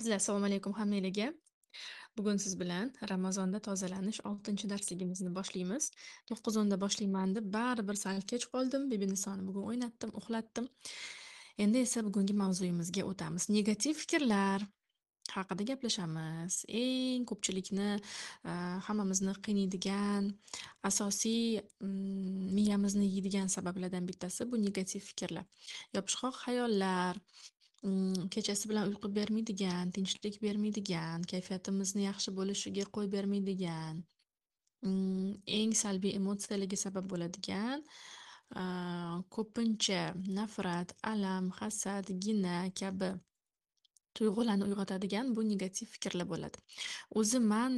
Qizlar, assalomu alaykum hammanglarga. Bugun siz bilan Ramazonda tozalanish 6-darsligimizni boshlaymiz. 9:10 da boshlayman deb baribir sal kech qoldim. Bebinisoni bugun o'ynatdim, uxlatdim. Endi esa bugungi mavzuyimizga o'tamiz. Negativ fikrlar haqida gaplashamiz. Eng ko'pchilikni, hammamizni qiynaydigan, asosiy, miyamizni yeydigan sabablardan bittasi bu negativ fikrlar. Yopishqoq xayollar, kechasi bilan uyqu bermaydigan, tinchlik bermaydigan, kayfiyatimizni yaxshi bo'lishiga qo'y bermaydigan, eng salbiy emotsiyalarga sabab bo'ladigan, ko'pincha nafrat, alam, hasad, gina kabi tuyg'ularni uyg'otadigan bu negativ fikrlar bo'ladi. O'zi man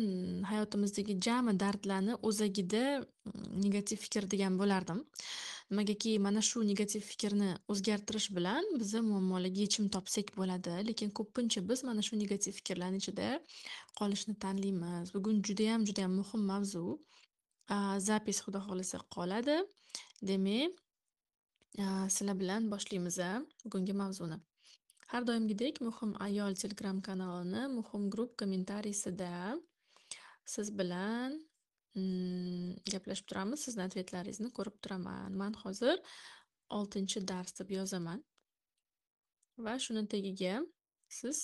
hayotimizdagi jami dardlarni o'zagida negativ fikr degan bo'lardim. Nimagaki mana shu negativ fikrni o'zgartirish bilan biza muammolarga yechim topsak bo'ladi. Lekin ko'pincha biz mana shu negativ fikrlarni ichida qolishni tanlaymiz. Bugun judayam muhim mavzu. Zapis xudo xohlasa qoladi. Demak, sizlar bilan boshlaymiz bugungi mavzuni. Har doimgidek Muhim ayol Telegram kanalini Muhim Group kommentariysida siz bilan gaplashib turamiz. Sizni atvetlaringizni ko'rib turaman. Man hozir 6-dars deb yozaman va shuni tagiga siz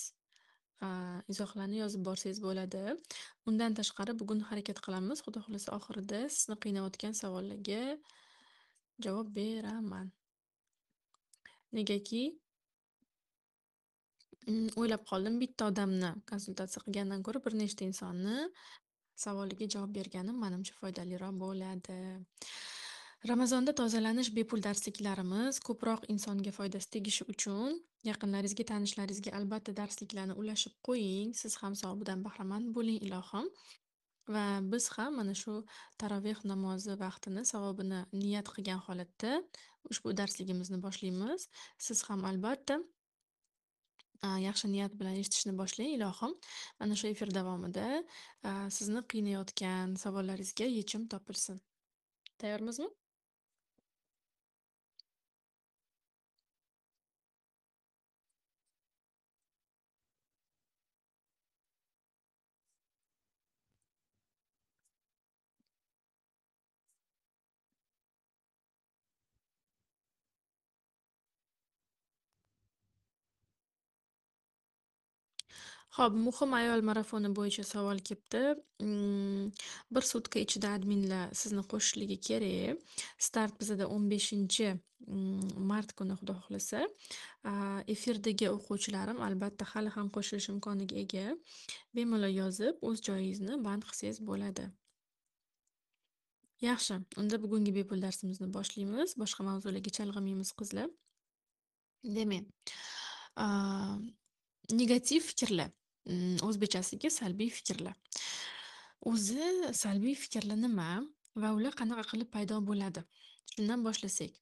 izohlarni yozib borsangiz bo'ladi. Undan tashqari bugun harakat qilamiz. Xudo xohlasa oxirida sizni qiynayotgan savollarga javob beraman. Negaki o'ylab qoldim, bitta odamni konsultatsiya qilgandan ko'ra bir nechta insonni savoliga javob berganim menimcha foydaliroq bo'ladi. Ramazonda tozalanish bepul darsliklarimiz ko'proq insonga foydasi tegishi uchun yaqinlaringizga, tanishlaringizga albatta darsliklarni ulashib qo'ying. Siz ham savobidan bahramand bo'ling ilohim. Va biz ham mana shu taroveh namozi vaqtini savobini niyat qilgan holatda ushbu darsligimizni boshlaymiz. Siz ham albatta yaxshi niyat bilan eshitishni boshlang ilohim. Mana shu efir davomida sizni qiynayotgan savollaringizga yechim topilsin. Tayyormizmi? Xo'p, muhim ayol marafoni bo'yicha savol kelibdi. Bir sutka ichida adminlar sizni qo'shishligi kerak. Start bizada 15-mart kuni xudo xohlasa. Efirdagi o'quvchilarim albatta hali ham qo'shilish imkoniga ega. Bemalol yozib, o'z joyingizni band qilsangiz bo'ladi. Yaxshi, unda bugungi bepul darsimizni boshlaymiz. Boshqa mavzularga chalg'imaymiz qizlar. Demak, negativ fikrlar. O'zbekchasiga salbiy fikrlar. O'zi salbiy fikrlar nima va ular qanaqa qilib paydo bo'ladi? Shundan boshlasak.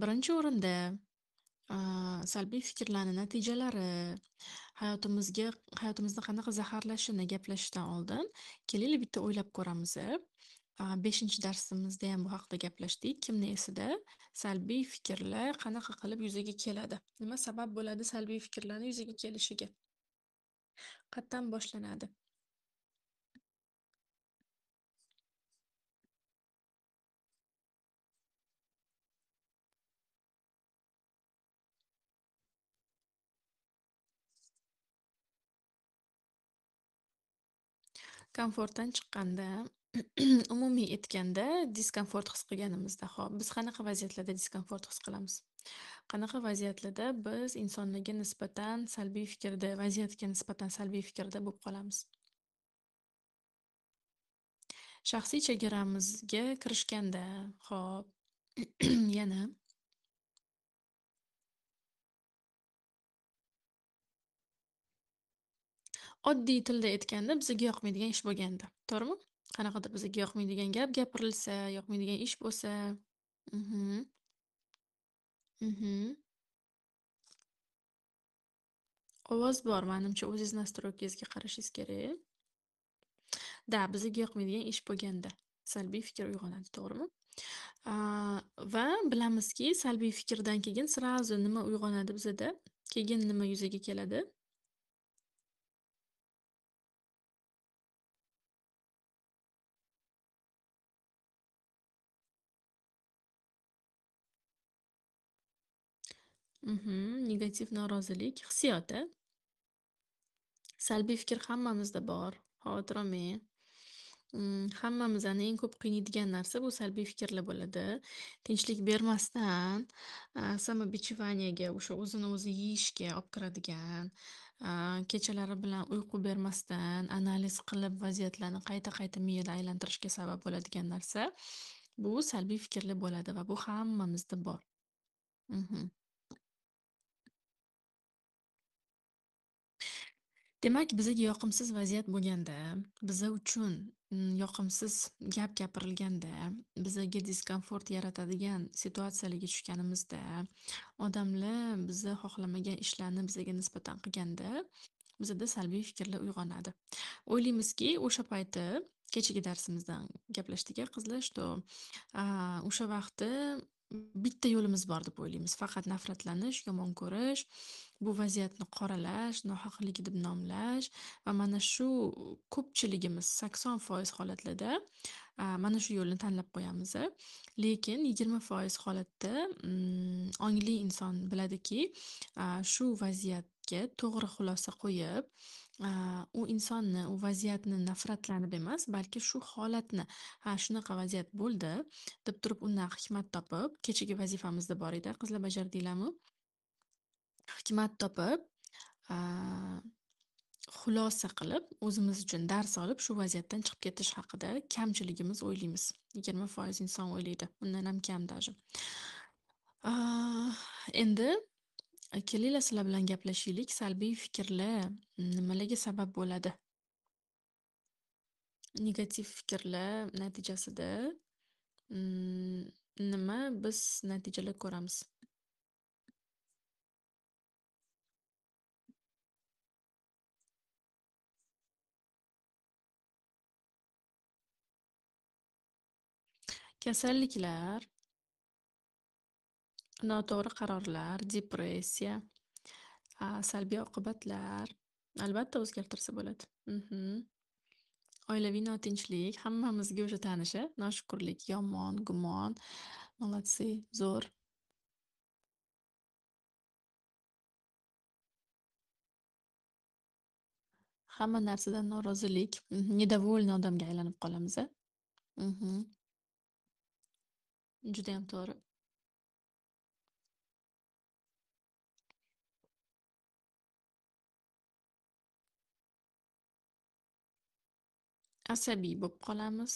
Birinchi o'rinda salbiy fikrlarni natijalari, hayotimizni qanaqa zaharlashini gaplashishdan oldin kelaylik bitta o'ylab ko'ramiz. 5-darsimizda ham bu haqida gaplashdik. Kimni esida salbiy fikrlar qanaqa qilib yuzaga keladi? Nima sabab bo'ladi salbiy fikrlarni yuzaga kelishiga? Qayerdan boshlanadi? Komfortdan chiqqanda, umumiy aytganda diskomfort his qilganimizda, xo'p, biz qanaqa vaziyatlarda diskomfort his qilamiz? Qanaqa vaziyatlarda biz insonlarga nisbatan salbiy fikrda, vaziyatga nisbatan salbiy fikrda bo'lib qolamiz? Shaxsiy chegaramizga kirishganda, xo'p, yana oddiy tilda aytganda bizga yoqmaydigan ish bo'lganda, to'g'rimi? Qanaqadir bizga yoqmaydigan gap gapirilsa, yoqmaydigan ish bo'lsa. Mhm. Mhm. Ovoz bor, menimcha o'zingiz nastroykangizga qarashingiz kerak. Da, bizga yoqmaydigan ish bo'lganda salbiy fikr uyg'onadi, to'g'rimi? Va bilamizki, salbiy fikrdan keyin srazu nima uyg'onadi bizada? Keyin nima yuzaga keladi? Negativ norozilik hissiyoti. Salbiy fikr hammamizda bor. Xavotir olmang. Hammamizni eng ko'p qiynaydigan narsa bu salbiy fikrlar bo'ladi. Tinchlik bermasdan, samobichavaniyaga, o'sha o'zini o'zi yeyishga olib kiradigan, kechalari bilan uyqu bermasdan, analiz qilib vaziyatlarni qayta-qayta miyada aylantirishga sabab bo'ladigan narsa, bu salbiy fikrlar bo'ladi va bu hammamizda bor. Mhm. Demak, bizaga yoqimsiz vaziyat bo'lganda, biza uchun yoqimsiz gap gapirilganda, bizaga diskomfort yaratadigan situatsiyalarga tushganimizda, odamlar biza xohlamagan ishlarni bizaga nisbatan qilganda, bizada salbiy fikrlar uyg'onadi. O'ylaymizki, o'sha payti kechagi darsimizdan gaplashdik-a qizlar, что o'sha vaqti bitta yo'limiz bor deb o'ylaymiz. Faqat nafratlanish, yomon ko'rish, bu vaziyatni qoralash, nohaqlik deb nomlash va mana shu ko'pchiligimiz 80% holatlarda mana shu yo'lni tanlab qo'yamiz. Lekin 20% holatda ongli inson biladiki, shu vaziyatga to'g'ri xulosa qo'yib, u insonni, u vaziyatni nafratlanib emas, balki shu holatni, ha, shunaqa vaziyat bo'ldi deb turib undan hikmat topib, kechagi vazifamizda bor edi, qizlar bajardinglarmi? Hikmat topib, aa, xulosa qilib, o'zimiz uchun dars olib, shu vaziyatdan chiqib ketish haqida kamchiligimiz o'ylaymiz. 20% inson o'ylaydi, undan ham kam даже. Aa, Endi kelinglar sizlar bilan gaplashaylik. Salbiy fikrlar nimalarga sabab bo'ladi? Negativ fikrlar natijasida nima biz natijalar ko'ramiz? Kasalliklar, noto'g'ri qarorlar, depressiya, salbiy oqibatlar albatta o'zgartirsa bo'ladi. Oilaviy notinchlik hammamizga o'sha tanish-a, noshukrlik, yomon, gumon, молодцы, zo'r. Hamma narsadan norozilik, недовольный odamga aylanib qolamiz-a. Mhm. Judayam to'g'ri. Asabiy bo'lib qolamiz.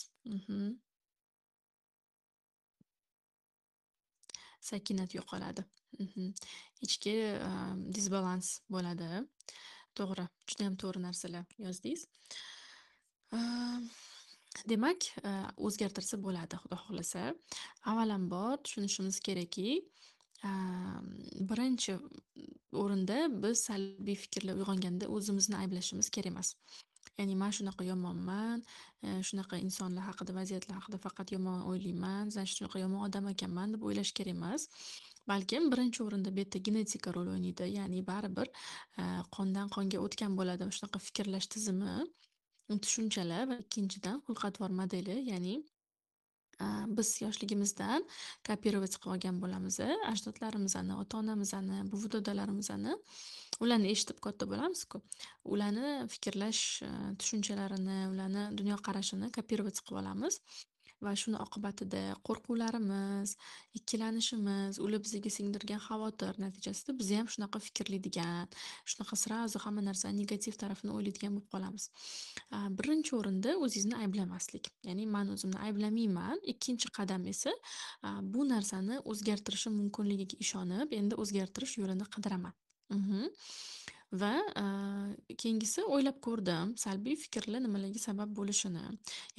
Sakinat yo'qoladi. Ichki disbalans bo'ladi. To'g'ri, judayam to'g'ri narsalar yozdingiz. Am, Demak, o'zgartirsa bo'ladi, Xudo xohlasa. Avvalambor tushunishimiz kerakki, birinchi o'rinda biz salbiy fikrlar uyg'onganda o'zimizni ayblashimiz kerak emas. Ya'ni man shunaqa yomonman, shunaqa insonlar haqida, vaziyatlar haqida faqat yomon o'ylayman, значит shunaqa yomon odam ekanman deb o'ylash kerak emas. Balkim birinchi o'rinda bu yerda genetika rol o'ynaydi. Ya'ni baribir qondan qonga o'tgan bo'ladi shunaqa fikrlash tizimi, tushunchalar va ikkinchidan xulq-atvor modeli, ya'ni biz yoshligimizdan kopировать qilib olgan bo'lamiz. Ajdodlarimizni, ota-onamizni, buvi-dodalarimizni ularni eshitib katta bo'lamiz-ku. Ularni fikrlash tushunchalarini, ularni dunyoqarashini kopировать qilib olamiz va shuni oqibatida qo'rquvlarimiz, ikkilanishimiz, ular bizga singdirgan xavotir natijasida biz ham shunaqa fikrlaydigan, shunaqa srazu hamma narsani negativ tarafini o'ylaydigan bo'lib qolamiz. Birinchi o'rinda o'zingizni ayblamaslik. Ya'ni man o'zimni ayblamayman. Ikkinchi qadam esa bu narsani o'zgartirishim mumkinligiga ishonib, endi o'zgartirish yo'lini qidiraman. Va keyingisi o'ylab ko'rdim, salbiy fikrlar nimalarga sabab bo'lishini,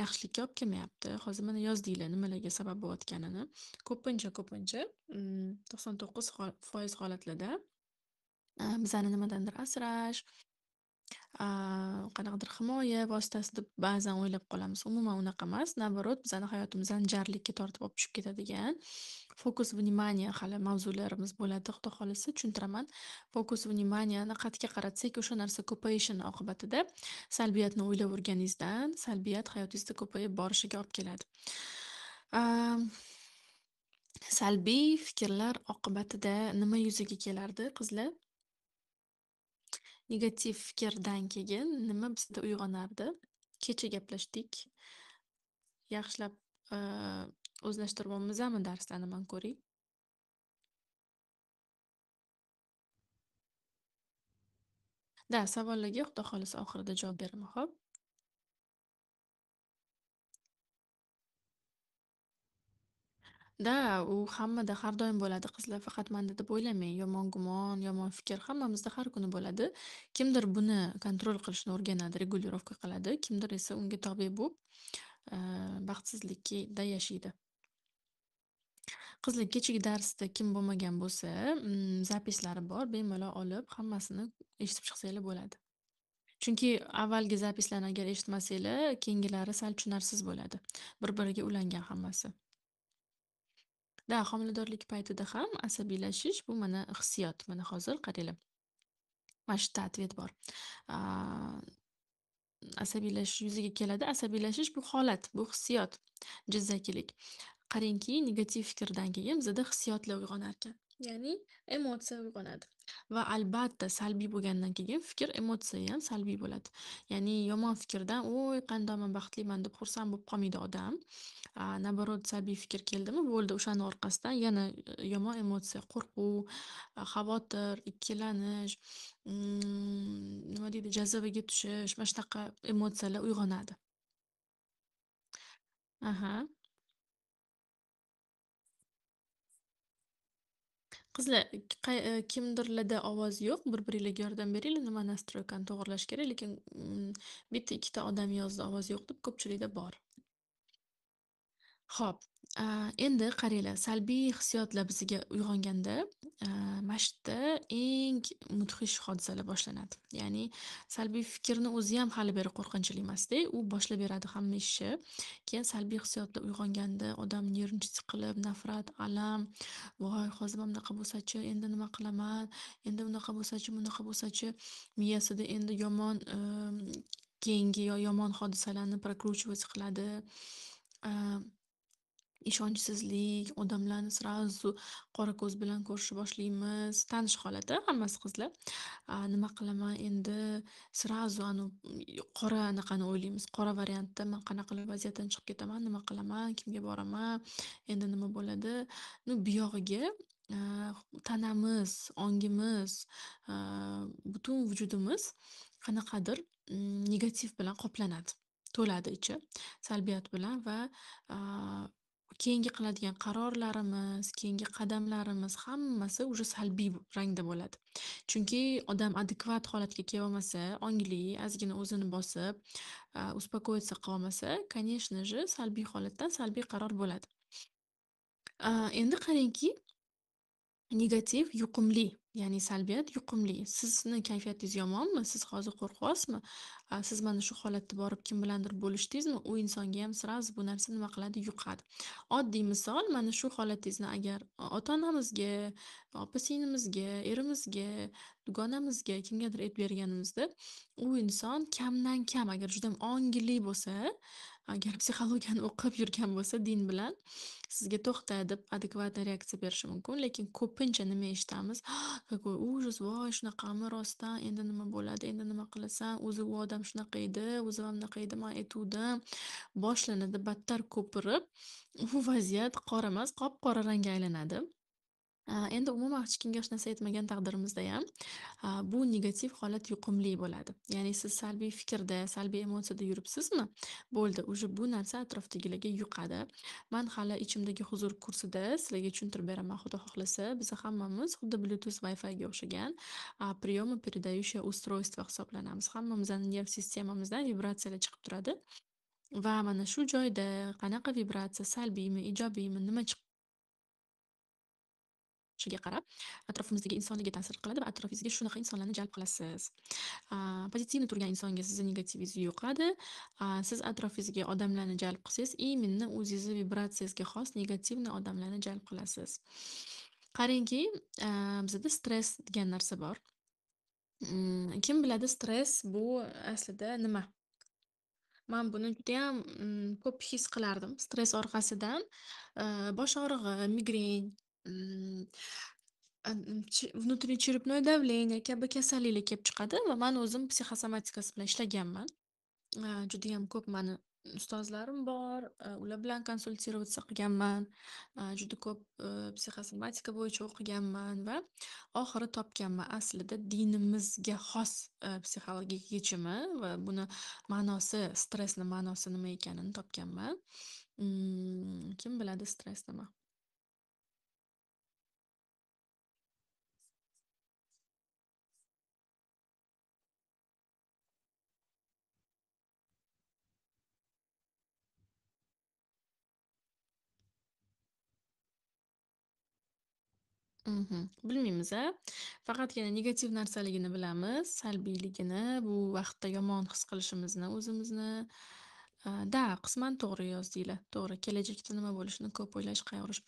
yaxshilikka olib kelmayapti. Hozir mana yozdinglar nimalarga sabab bo'layotganini. Ko'pincha 99% holatlarda bizani nimadandir asrash, qanaqadir himoya vositasi deb ba'zan o'ylab qolamiz. Umuman unaqa emas. Naоборот, bizani hayotimizdan jarlikka tortib olib tushib ketadigan fokus vнимание hali mavzularimiz bo'ladi. Xudo xohlasa tushuntiraman. Fokus vnimaniyani qayerga qaratsak, o'sha narsa ko'payishini oqibatida salbiyatni o'ylaverganingizdan salbiyat hayotingizda ko'payib borishiga olib keladi. Salbiy fikrlar oqibatida nima yuzaga kelardi qizlar? Negativ fikrdan keyin nima bizda uyg'onardi? Kecha gaplashdik. Yaxshilab o'zlashtirib olmizami darslarni man ko'ring? Da, savollarga Xudo xohlasa oxirida javob beraman, xo'p? Da, u hammada har doim bo'ladi qizlar, faqat manda deb o'ylamang. Yomon gumon, yomon fikr hammamizda har kuni bo'ladi. Kimdir buni kontrol qilishni o'rganadi, regulirovka qiladi, kimdir esa unga tobe bo'lib, baxtsizlikda yashaydi. Qizlar, kechagi darsda kim bo'lmagan bo'lsa, zapislari bor, bemalol olib, hammasini eshitib chiqsanglar bo'ladi. Chunki avvalgi zapislarni agar eshitmasanglar, keyingilari sal tushunarsiz bo'ladi. Bir-biriga ulangan hammasi. Da, homiladorlik paytida ham asabiylashish bu mana hissiyot. Mana hozir qaranglar. Mana shu yerda ответ bor. A, Asabiylashish yuzaga keladi. Asabiylashish bu holat, bu hissiyot, jizzakilik. Qarangki, negativ fikrdan keyin bizada hissiyotlar uyg'onar ekan. Ya'ni emotsiya uyg'onadi. Va albatta salbiy bo'lgandan keyin fikr, emotsiya ham salbiy bo'ladi. Ya'ni yomon fikrdan "Voy, qandoqman baxtliman" deb xursand bo'lib qolmaydi odam. Наоборот, salbiy fikr keldimi, bo'ldi o'shani orqasidan yana yomon emotsiya, qo'rquv, xavotir, ikkilanish, nima deydi, jazavaga tushish, mana shunaqa emotsiyalar uyg'onadi. Aha. Qizlar, kimdirlarda ovoz yo'q, bir-biringlarga yordam beringlar, nima nastroykani to'g'irlash kerak, lekin bitta ikkita odam yozdi ovoz yo'q deb, ko'pchilikda bor. Xo'p, endi qaranglar, salbiy hissiyotlar bizga uyg'onganda, mana shu yerda eng mudhish hodisalar boshlanadi. Ya'ni salbiy fikrni o'zi ham hali beri qo'rqinchli emasda, u boshlab beradi hamma ishni. Keyin salbiy hissiyotlar uyg'onganda odam nервничать siqilib, nafrat, alam, voy hozir mana bunaqa bo'lsachi, endi nima qilaman, endi unaqa bo'lsachi, bunaqa bo'lsachi, miyasida endi yomon keyingi yomon hodisalarni прокручивать qiladi. Ishonchsizlik, odamlarni srazu qora ko'z bilan ko'rishni boshlaymiz. Tanish holat-a, hammasi qizlar. Nima qilaman endi, srazu qora anaqani o'ylaymiz. Qora variantda man qanaqa qilib vaziyatdan chiqib ketaman, nima qilaman, kimga boraman, endi nima bo'ladi. Buyog'iga tanamiz, ongimiz, butun vujudimiz qanaqadir negativ bilan qoplanadi. To'ladi ichi salbiyat bilan va keyingi qiladigan qarorlarimiz, keyingi qadamlarimiz hammasi уже salbiy rangda bo'ladi. Chunki odam adekvat holatga kelolmasa, ongli, ozgina o'zini bosib, успокоиться qilolmasa, конечно же, salbiy holatdan salbiy qaror bo'ladi. Endi qarangki, negativ yuqumli, ya'ni salbiyat yuqumli. Sizni kayfiyatingiz yomonmi? Siz hozir qo'rqyapsizmi? Siz mana shu holatda borib kim bilandir bo'lishdingizmi? U insonga ham srazu bu narsa nima qiladi? Yuqadi. Oddiy misol, mana shu holatingizni agar ota-onamizga, opa-singlimizga, erimizga, dugonamizga, kimgadir aytib berganimizda, u inson kamdan kam agar juda ham ongli bo'lsa, agar psixologiyani o'qib yurgan bo'lsa din bilan, sizga to'xta deb adekvatniy reaksiya berishi mumkin. Lekin ko'pincha nima eshitamiz? Какой ужас, voy shunaqami rostdan, endi nima bo'ladi, endi nima qilasan, o'zi u odam shunaqa edi, o'zi ham bunaqa edi, man aytuvdim. Boshlanadi battar ko'pirib, u vaziyat qora emas, qop-qora rangga aylanadi. Endi umuman hech kimga hech narsa aytmagan taqdirimizda ham, bu negativ holat yuqumli bo'ladi. Ya'ni siz salbiy fikrda, salbiy emotsiyada yuribsizmi? Bo'ldi, уже bu narsa atrofdagilarga yuqadi. Man hali ichimdagi huzur kursida sizlarga tushuntirib beraman, Xudo xohlasa. Biz hammamiz xuddi Bluetooth Wi-Figa o'xshagan приёмо-передающее устройство hisoblanamiz. Hammamizning nerv sistemamizdan vibratsiyalar chiqib turadi va mana shu joyda qanaqa vibratsiya, salbiymi, ijobiymi, nima chiqishiga qarab atrofimizdagi insonlarga ta'sir qiladi va atrofingizga shunaqa insonlarni jalb qilasiz. Pozitivniy turgan insonga sizni negativingiz yuqadi. Siz atrofingizga odamlarni jalb qilsangiz, именно o'zingizni vibratsiyangizga xos negativniy odamlarni jalb qilasiz. Qarangki, bizada stress degan narsa bor. Kim biladi stress bu aslida nima? Man buni judayam ko'p his qilardim. Stress orqasidan bosh og'rig'i, migren, mm, внутренний черепное давление kabi kasalliklar kelib chiqadi va man o'zim psixosomatikasi bilan ishlaganman. Judayam ko'p mani ustozlarim bor, ular bilan konsultatsiya qilganman. Juda ko'p psixosomatika bo'yicha o'qiganman va oxiri topganman aslida dinimizga xos psixologik yechimi va buni ma'nosi, stressni ma'nosi nima ekanini topganman. Kim biladi stress nima? Bilmaymiz-a. Faqatgina negativ narsaligini bilamiz, salbiyligini, bu vaqtda yomon his qilishimizni o'zimizni. Da, qisman to'g'ri yozdinglar. To'g'ri, kelajakda nima bo'lishini ko'p o'ylash, qayg'urish.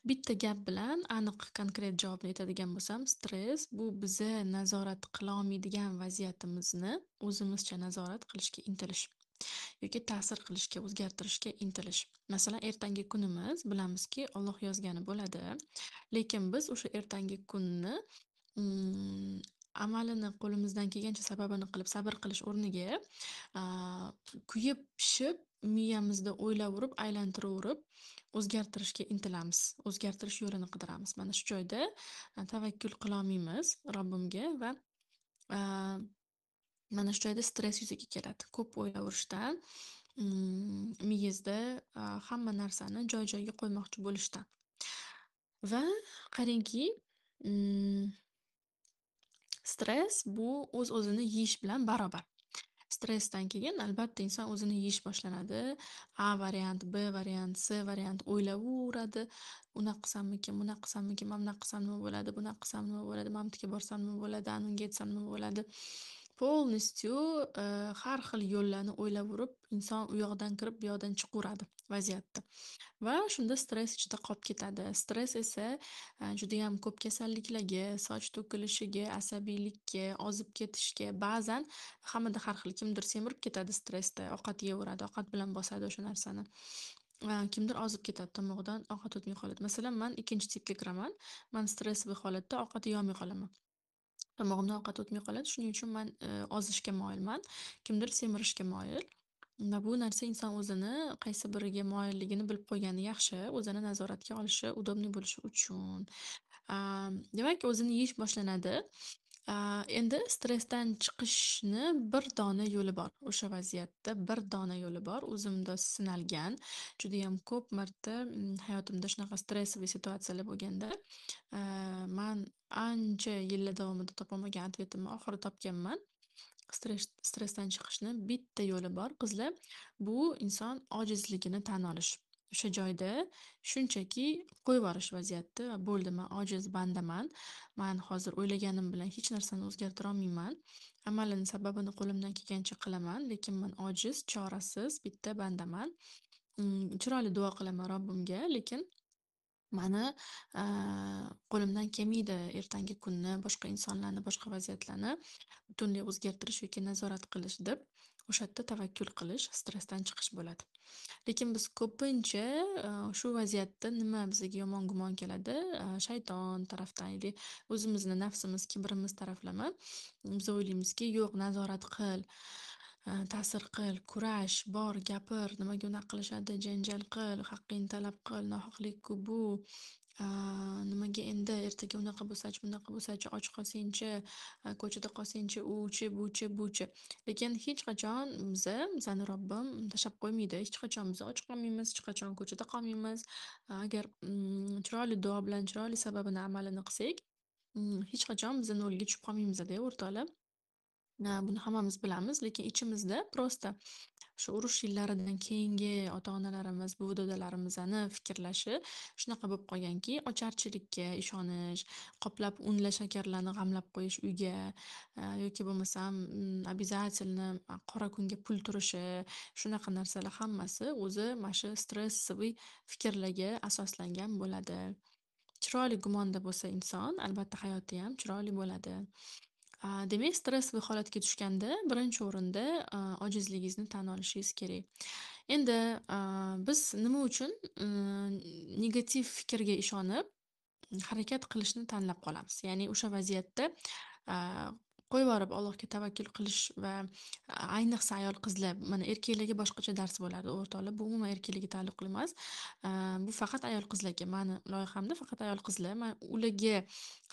Bitta gap bilan aniq, konkret javobni aytadigan bo'lsam, stress bu bizni nazorat qilolmaydigan vaziyatimizni o'zimizcha nazorat qilishga intilish yoki ta'sir qilishga, o'zgartirishga intilish. Masalan, ertangi kunimiz bilamizki, Alloh yozgani bo'ladi. Lekin biz o'sha ertangi kunni mm, amalini qo'limizdan kelgancha sababini qilib sabr qilish o'rniga kuyib pishib miyamizda o'ylayverib, aylantiravurib o'zgartirishga intilamiz. O'zgartirish yo'lini qidiramiz. Mana shu joyda tavakkul qilolmaymiz Robbimga va a, mana shu joyda stress yuzaga keladi. Ko'p o'ylaverishdan, miyangizda hamma narsani joy-joyiga qo'ymoqchi bo'lishdan. Va qarangki, mm, stress bu o'z-o'zini yeyish bilan barobar. Stressdan keyin albatta inson o'zini yeyish boshlanadi. A variant, B variant, C variant o'ylayveradi. Unaqa qilsammikin, bunaqa qilsammikin, mana bunaqa qilsam nima bo'ladi, bunaqa qilsam nima bo'ladi, mana bu yerga borsam nima bo'ladi, anunga yetsam nima bo'ladi. Полностью har xil yo'llarni o'ylayverib, inson u yoqdan kirib, bu yoqdan chiqaveradi vaziyatda. Va shunda stress ichida qolib ketadi. Stress esa judayam ko'p kasalliklarga, soch to'kilishiga, asabiylikka, ozib ketishga, ba'zan hammada har xil. Kimdir semirib ketadi stressda, ovqat yeyveradi, ovqat bilan bosadi o'sha narsani. Kimdir ozib ketadi, tomog'idan ovqat o'tmay qoladi. Masalan, man ikkinchi tipga kiraman. Man stressli holatda ovqat yeyolmay qolaman. Tomog'imdan ovqat o'tmay qoladi. Shuning uchun man ozishga moyilman. Kimdir semirishga moyil. Va bu narsa inson o'zini qaysi biriga moyilligini bilib qo'ygani yaxshi, o'zini nazoratga olishi, udobniy bo'lishi uchun. Demak, o'zini yeyish boshlanadi. Endi stressdan chiqishni bir dona yo'li bor. O'sha vaziyatda bir dona yo'li bor. O'zimda sinalgan. Judayam ko'p marta hayotimda shunaqa stressli situatsiyalar bo'lganda, man ancha yillar davomida topolmagan otvetimni oxiri topganman. Stressdan chiqishni bitta yo'li bor, qizlar. Bu inson ojizligini tan olish. O'sha joyda shunchaki qo'yiborish vaziyatda va bo'ldi, man ojiz bandaman. Man hozir o'ylaganim bilan hech narsani o'zgartira olmayman. Amalini sababini qo'limdan kelgancha qilaman, lekin man ojiz, chorasiz bitta bandaman. Chiroyli duo qilaman Robbimga, lekin mani qo'limdan kelmaydi ertangi kunni, boshqa insonlarni, boshqa vaziyatlarni butunlay o'zgartirish yoki nazorat qilish deb o'sha yerda tavakkul qilish, stressdan chiqish bo'ladi. Lekin biz ko'pincha shu vaziyatda nima bizga yomon gumon keladi? Shayton tarafdan или o'zimizni nafsimiz, kibrimiz taraflama. Biz o'ylaymizki, yo'q, nazorat qil, ta'sir qil, kurash, bor, gapir, nimaga unaqa qilishadi, janjal qil, haqqingni talab qil, nohaqlik-ku bu. Nimaga endi ertaga unaqa bo'lsachi, bunaqa bo'lsachi, och qolsangchi, ko'chada qolsangchi, uchi, buchi, buchi. Lekin hech qachon bizani Robbim tashlab qo'ymaydi. Hech qachon biz och qolmaymiz, hech qachon ko'chada qolmaymiz. Agar chiroyli duo bilan chiroyli sababini amalini qilsak, hech qachon biz nolga tushib qolmaymiz-da, o'rtoqlar. Buni hammamiz bilamiz, lekin ichimizda prosta shu urush yillaridan keyingi ota-onalarimiz, buvi-dodalarimizni fikrlashi shunaqa bo'lib qolganki, ocharchilikka ishonish, qoplab unla shakarlarni g'amlab qo'yish uyga, yoki bo'lmasam обязательно qora kunga pul turishi, shunaqa narsalar hammasi o'zi mana shu stressiviy fikrlarga asoslangan bo'ladi. Chiroyli gumonda bo'lsa inson, albatta hayoti ham chiroyli bo'ladi. Demak, stressli holatga tushganda birinchi o'rinda ojizligingizni tan olishingiz kerak. Endi biz nima uchun negativ fikrga ishonib harakat qilishni tanlab qolamiz. Ya'ni o'sha vaziyatda ah, qo'yvorib Allohga tavakkul qilish va ayniqsa ayol qizlar mana erkaklarga boshqacha dars bo'ladi o'rtoqlar. Bu umuman erkaklarga taalluqli emas. Bu faqat ayol qizlarga. Mani loyihamda faqat ayol qizlar. Man ularga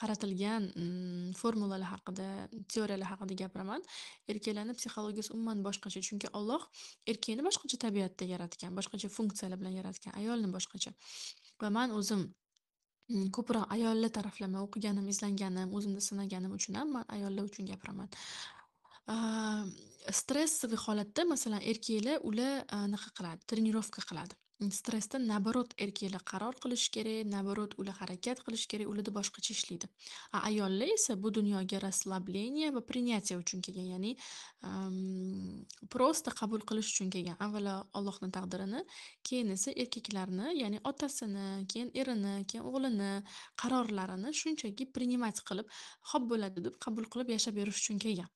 qaratilgan formulalar haqida, teoriyalar haqida gapiraman. Erkaklarni psixologiyasi umuman boshqacha. Chunki Alloh erkakni boshqacha tabiatda yaratgan, boshqacha funksiyalar bilan yaratgan, ayolni boshqacha. Va man o'zim ko'proq ayollar taraflama o'qiganim, izlanganim, o'zimda sinaganim uchun ham man ayollar uchun gapiraman. Ah, Stressli holatda masalan erkaklar ular anaqa qiladi, trenirovka qiladi. Stressda naborot erkaklar qaror qilishi kerak, naborot ular harakat qilishi kerak, ularda boshqacha ishlaydi. Ayollar esa bu dunyoga расслабление va принятие uchun kelgan, ya'ni prosta qabul qilish uchun kelgan. Avvalo Allohning taqdirini, keyin esa erkaklarni, ya'ni otasini, keyin erini, keyin o'g'lini qarorlarini shunchaki принимать qilib, "Xo'p bo'ladi" deb qabul qilib yashab yurish uchun kelgan.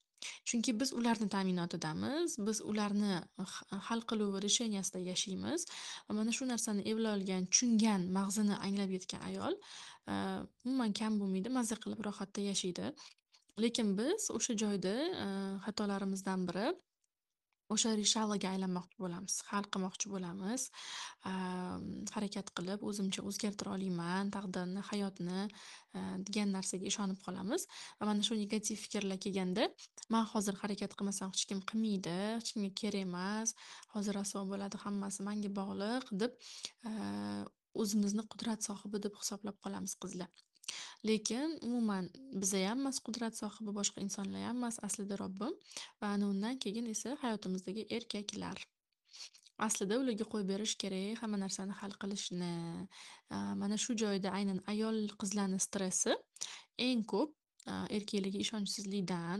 Chunki biz ularni ta'minotidamiz, biz ularni hal qiluv решениясida yashaymiz. Va mana shu narsani evla olgan, tushungan, mag'zini anglab yetgan ayol umuman kam bo'lmaydi, mazza qilib rohatda yashaydi. Lekin biz o'sha joyda xatolarimizdan biri o'sha решалоga aylanmoqchi bo'lamiz, hal qilmoqchi bo'lamiz. Harakat qilib o'zimcha o'zgartira oliyman taqdirni, hayotni degan narsaga ishonib qolamiz. Va mana shu negativ fikrlar kelganda, man hozir harakat qilmasam hech kim qilmaydi, hech kimga kerak emas, hozir rasvo bo'ladi, hammasi manga bog'liq deb o'zimizni qudrat sohibi deb hisoblab qolamiz qizlar. Lekin umuman bizayam emas qudrat sohibi, boshqa insonlar emas aslida Robbim va ana undan keyin esa hayotimizdagi erkaklar. Aslida ularga qo'yib berish kerak hamma narsani hal qilishni. Mana shu joyda aynan ayol qizlarni stressi eng ko'p erkaklarga ishonchsizlikdan,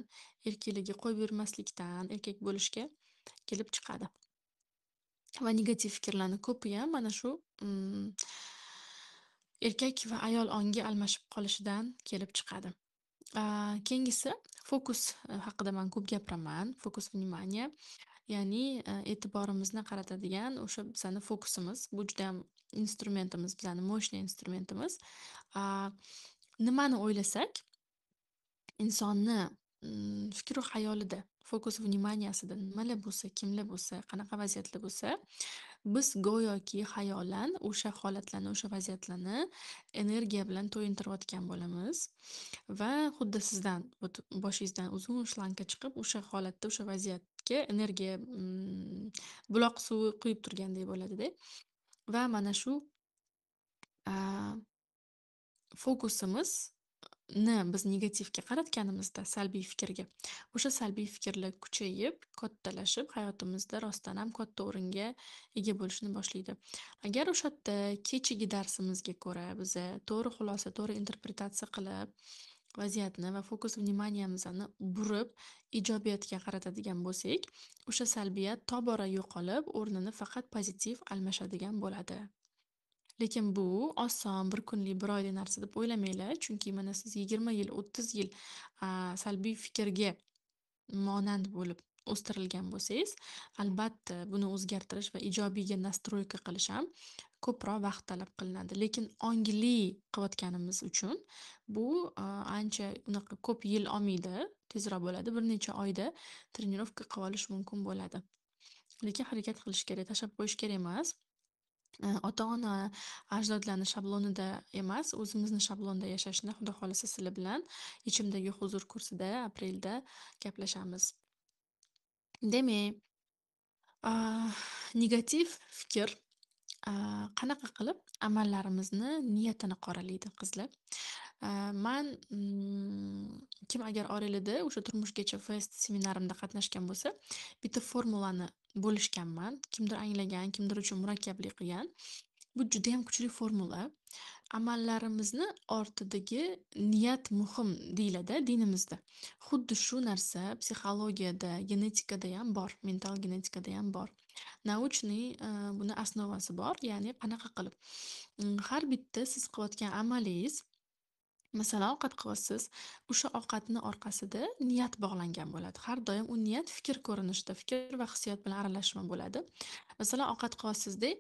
erkaklarga qo'yib bermaslikdan, erkak bo'lishga kelib chiqadi. Va negativ fikrlarni ko'piyam mana shu erkak va ayol ongi almashib qolishidan kelib chiqadi. Keyingisi fokus haqida man ko'p gapiraman. Fokus внимание. Ya'ni e'tiborimizni qaratadigan o'sha bizani fokusimiz. Bu judayam instrumentimiz, bizani мощный instrumentimiz. Nimani o'ylasak, insonni fikru xayolida, fokus вниманиясida nimalar bo'lsa, kimlar bo'lsa, qanaqa vaziyatlar bo'lsa, biz go'yoki xayolan o'sha holatlarni, o'sha vaziyatlarni energiya bilan to'yintirayotgan bo'lamiz va xuddi sizdan boshingizdan uzun shlanka chiqib, o'sha holatda, o'sha vaziyatga energiya buloq suvi quyib turgandek bo'ladida. Va mana shu fokusimizni biz negativga qaratganimizda, salbiy fikrga, o'sha salbiy fikrlar kuchayib, kattalashib, hayotimizda rostdan ham katta o'ringa ega bo'lishni boshlaydi. Agar o'sha yerda kechagi darsimizga ko'ra biza to'g'ri xulosa, to'g'ri interpretatsiya qilib, vaziyatni va fokus вниманиemizni burib, ijobiyatga qaratadigan bo'lsak, o'sha salbiyat tobora yo'qolib, o'rnini faqat pozitiv almashadigan bo'ladi. Lekin bu oson, bir kunlik, bir oylik narsa deb o'ylamanglar. Chunki mana siz 20 yil, 30 yil salbiy fikrga monand bo'lib o'stirilgan bo'lsangiz, albatta buni o'zgartirish va ijobiyga nastroyka qilish ham ko'proq vaqt talab qilinadi. Lekin ongli qilayotganimiz uchun bu ancha unaqa ko'p yil olmaydi, tezroq bo'ladi. Bir necha oyda trenirovka qilib olish mumkin bo'ladi. Lekin harakat qilish kerak, tashlab qo'yish kerak emas. Ota-ona, ajdodlarni shablonida emas, o'zimizni shablonda yashashni Xudo xohlasa sizlar bilan ichimdagi huzur kursida aprelda gaplashamiz. Demak, negativ fikr qanaqa qilib amallarimizni niyatini qoralaydi qizlar. Man kim agar oilada o'sha turmushgacha fest seminarimda qatnashgan bo'lsa, bitta formulani bo'lishganman. Kimdir anglagan, kimdir uchun murakkablik qilgan. Bu judayam kuchli formula. Amallarimizni ortidagi niyat muhim deyiladi dinimizda. Xuddi shu narsa psixologiyada, genetikada ham bor, mental genetikada ham bor. Nauchniy buni osnovasi bor, ya'ni qanaqa qilib har bitta siz qilayotgan amalingiz Masalan, ovqat qilyapsiz, o'sha ovqatni orqasida niyat bog'langan bo'ladi. Har doim u niyat fikr ko'rinishida, fikr va hissiyot bilan aralashma bo'ladi. Masalan, ovqat qilyapsizda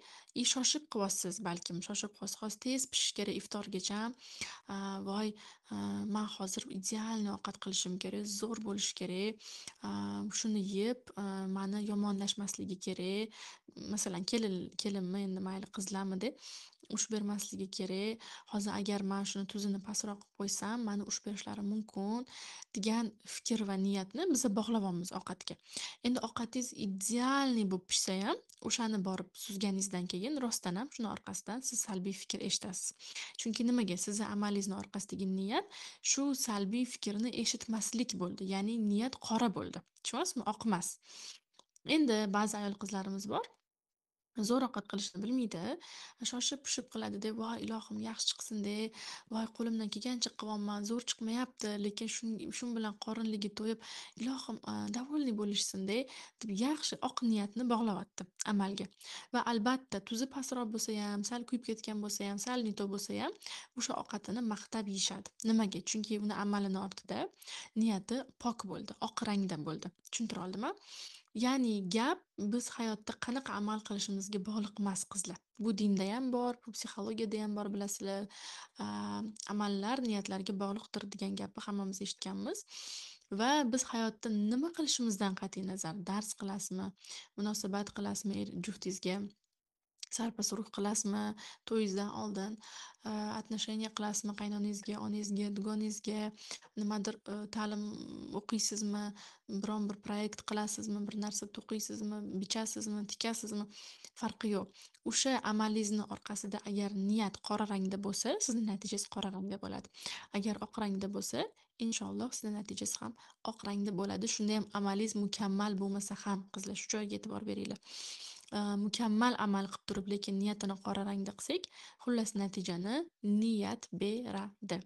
и shoshib qilyapsiz balkim, shoshib qilyapsiz, hozir tez pishishi kerak iftorgacha. Voy, man hozir idealniy ovqat qilishim kerak, zo'r bo'lishi kerak. Shuni yeb, mani yomonlashmasligi kerak. Masalan, kelinmi endi mayli qizlarmidi, urush bermasligi kerak. Hozir agar man shuni tuzini pastroq qilib qo'ysam, mani urush berishlari mumkin degan fikr va niyatni biza bog'layapmiz ovqatga. Endi ovqatingiz idealniy bo'lib pishsa ham, o'shani borib suzganingizdan keyin rostdan ham shuni orqasidan siz salbiy fikr eshitasiz. Chunki nimaga? Sizni amalingizni orqasidagi niyat shu salbiy fikrni eshitmaslik bo'ldi. Ya'ni niyat qora bo'ldi. Tushunyapsizmi? Oq emas. Endi ba'zi ayol qizlarimiz bor, zo'r ovqat qilishni bilmaydi. Shoshib-pishib qiladi deb, voy ilohim yaxshi chiqsin-de, voy qo'limdan kelgancha qilyapman, zo'r chiqmayapti, lekin shun bilan qorinligi to'yib, ilohim довольный bo'lishsin-de deb yaxshi oq niyatni bog'layapti amalga. Va albatta tuzi pastroq bo'lsa ham, sal kuyib ketgan bo'lsa ham, sal не то bo'lsa ham, o'sha ovqatini maqtab yeyishadi. Nimaga? Chunki uni amalini ortida niyati pok bo'ldi, oq rangda bo'ldi. Tushuntira oldimmi? Ya'ni gap biz hayotda qanaqa amal qilishimizga bog'liq emas qizlar. Bu dinda ham bor, bu psixologiyada ham bor bilasizlar. Amallar niyatlarga bog'liqdir degan gapni hammamiz eshitganmiz. Va biz hayotda nima qilishimizdan qat'iy nazar, dars qilasizmi, munosabat qilasizmi juftingizga, sarpa-suruh qilasizmi, to'yingizdan oldin, отношения qilasizmi qaynonangizga, onangizga, dugonangizga, nimadir ta'lim o'qiysizmi, biron bir proyekt qilasizmi, bir narsa to'qiysizmi, bichasizmi, tikasizmi, farqi yo'q. O'sha amalingizni orqasida agar niyat qora rangda bo'lsa, sizni natijangiz qora rangda bo'ladi. Agar oq rangda bo'lsa, inshaalloh sizni natijangiz ham oq rangda bo'ladi. Shunda ham amalingiz mukammal bo'lmasa ham, qizlar shu joyga e'tibor beringlar. Mukammal amal qilib turib, lekin niyatini qora rangda qilsak, xullas natijani niyat beradi.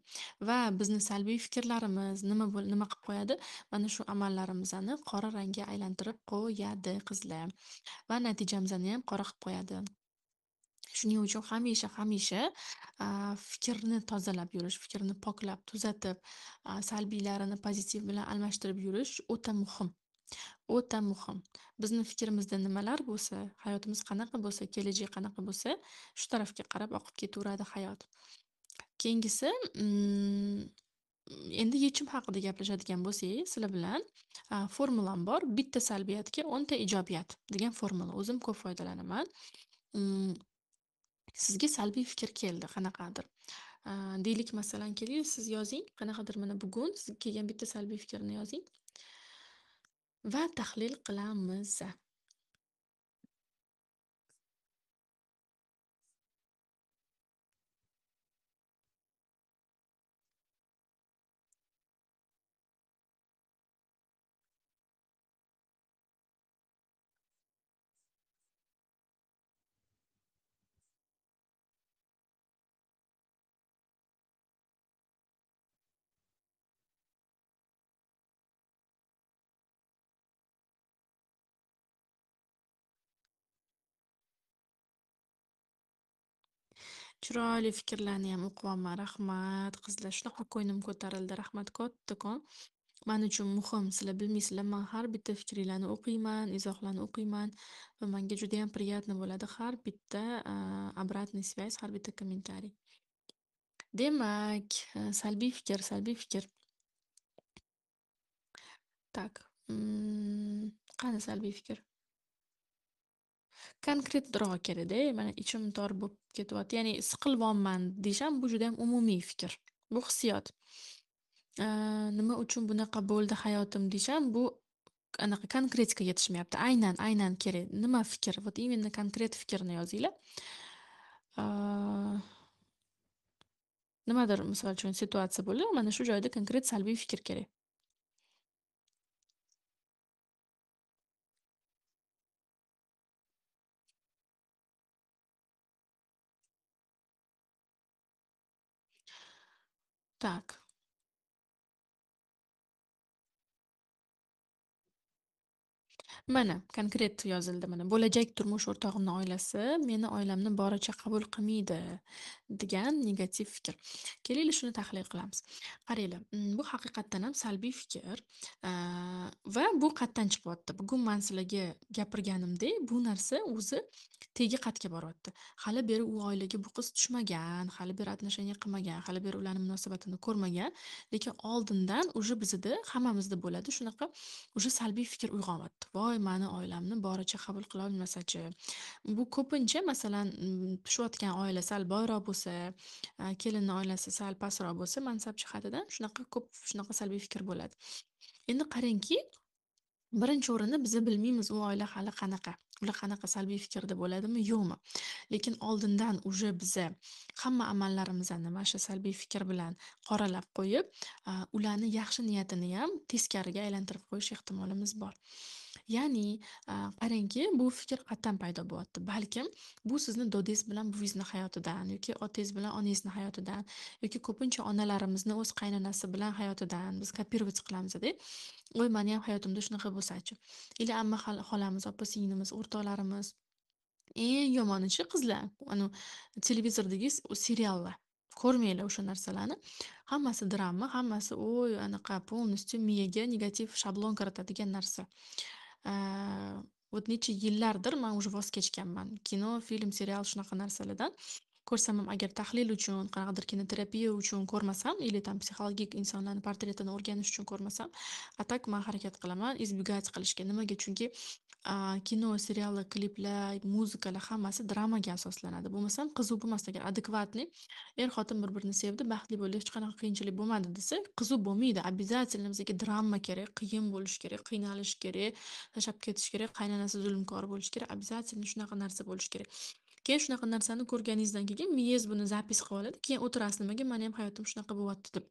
Va bizni salbiy fikrlarimiz nima qilib qo'yadi? Mana shu amallarimizni qora rangga aylantirib qo'yadi qizlar va natijamizni ham qora qilib qo'yadi. Shuning uchun hamisha fikrni tozalab yurish, fikrni poklab, tuzatib, salbiylarini pozitiv bilan almashtirib yurish o'ta muhim. O'ta muhim. Bizni fikrimizda nimalar bo'lsa, hayotimiz qanaqa bo'lsa, kelajak qanaqa bo'lsa, shu tarafga qarab oqib ketaveradi hayot. Keyingisi, endi yechim haqida gaplashadigan bo'lsak, sizlar bilan formulam bor. Bitta salbiyatga 10 ta ijobiyat degan formula. O'zim ko'p foydalanaman. Sizga salbiy fikr keldi qanaqadir. Deylik masalan keling, siz yozing, qanaqadir mana bugun sizga kelgan bitta salbiy fikrni yozing va tahlil qilamiz. Chiroyli fikrlarniyam o'qiyapman. Rahmat qizlar. Shunaqa ko'nglim ko'tarildi. Rahmat kattakon. Men uchun muhim. Sizlar bilmaysizlar, men har bitta fikringlarni o'qiyman, izohlarni o'qiyman va menga juda ham приятно bo'ladi har bitta обратный связь, har bitta kommentariy. Demak, salbiy fikr. Так, qani salbiy fikr? Konkretroq kerak-da, mana ichim tor bo'lib ketyapti. Ya'ni siqilyapman deyishim bu juda ham umumiy fikr. Bu hissiyot. Nima uchun bunaqa bo'ldi hayotim deyishim bu anaqa konkretikaga yetishmayapti. Aynan kerak. Nima fikr? Вот именно konkret fikrni yozinglar. Nimadir misol uchun situatsiya bo'ldi, mana shu joyda konkret salbiy fikr kerak. Так. Mana konkret yozildi mana bo'lajak turmush o'rtog'imni oilasi meni oilamni boricha qabul qilmaydi degan negativ fikr. Kelaylik shuni tahlil qilamiz. Qaranglar, bu haqiqatdan ham salbiy fikr va bu qayerdan chiqyapti? Bugun man sizlarga gapirganimdek, bu narsa o'zi tegi qatga boryapti. Hali beri u oilaga bu qiz tushmagan, hali beri отношения qilmagan, hali beri ularni munosabatini ko'rmagan, lekin oldindan уже bizda hammamizda bo'ladi shunaqa уже salbiy fikr uyg'onyapti. Voy, mani oilamni boricha qabul qila olmasachi. Bu ko'pincha masalan tushayotgan oila sal boyroq bo'lsa, kelinni oilasi sal pastroq bo'lsa, mansab jihatidan shunaqa ko'p shunaqa salbiy fikr bo'ladi. Endi qarangki, birinchi o'rinda biza bilmaymiz u oila hali qanaqa. Ular qanaqa salbiy fikrda bo'ladimi, yo'qmi? Lekin oldindan уже biza hamma amallarimizni mana shu salbiy fikr bilan qoralab qo'yib, ularni yaxshi niyatini ham teskariga aylantirib qo'yish ehtimolimiz bor. Ya'ni, qarangki, bu fikr qayerdan paydo bo'lyapti? Balkim bu sizni dodingiz bilan buvingizni hayotidan yoki otangiz bilan onangizni hayotidan yoki ko'pincha onalarimizni o'z qaynonasi bilan hayotidan biz kopировать qilamizda. Voy, mani ham hayotimda shunaqa bo'lsachi. Или amma xolamiz, opa-singlimiz, o'rtoqlarimiz. Eng yomonichi qizlar, televizordagi seriallar. Ko'rmanglar o'sha narsalarni. Hammasi drama, hammasi anaqa полностью miyaga negativ shablon kiritadigan narsa. Вот necha yillardir man уже voz kechganman. Kino, film, serial shunaqa narsalardan. Ko'rsam ham agar tahlil uchun, qanaqadir kinoterapiya uchun ko'rmasam, или там psixologik insonlarni portretini o'rganish uchun ko'rmasam, a tak man harakat qilaman избегать qilishga. Nimaga? Chunki kino, seriallar, kliplar, muzikalar hammasi dramaga asoslanadi. Bo'lmasam qiziq bo'lmas agar adekvatniy er-xotin bir-birini sevdi, baxtli bo'ldi, hech qanaqa qiyinchilik bo'lmadi desa, qiziq bo'lmaydi. Обязательно bizga drama kerak, qiyin bo'lish kerak, qiynalish kerak, tashlab ketish kerak, qaynonasi zulmkor bo'lishi kerak, обязательно shunaqa narsa bo'lishi kerak. Keyin shunaqa narsani ko'rganingizdan keyin miyangiz buni zapis qilib oladi. Keyin o'tirasiz, nimaga meni ham hayotim shunaqa bo'lyapti deb.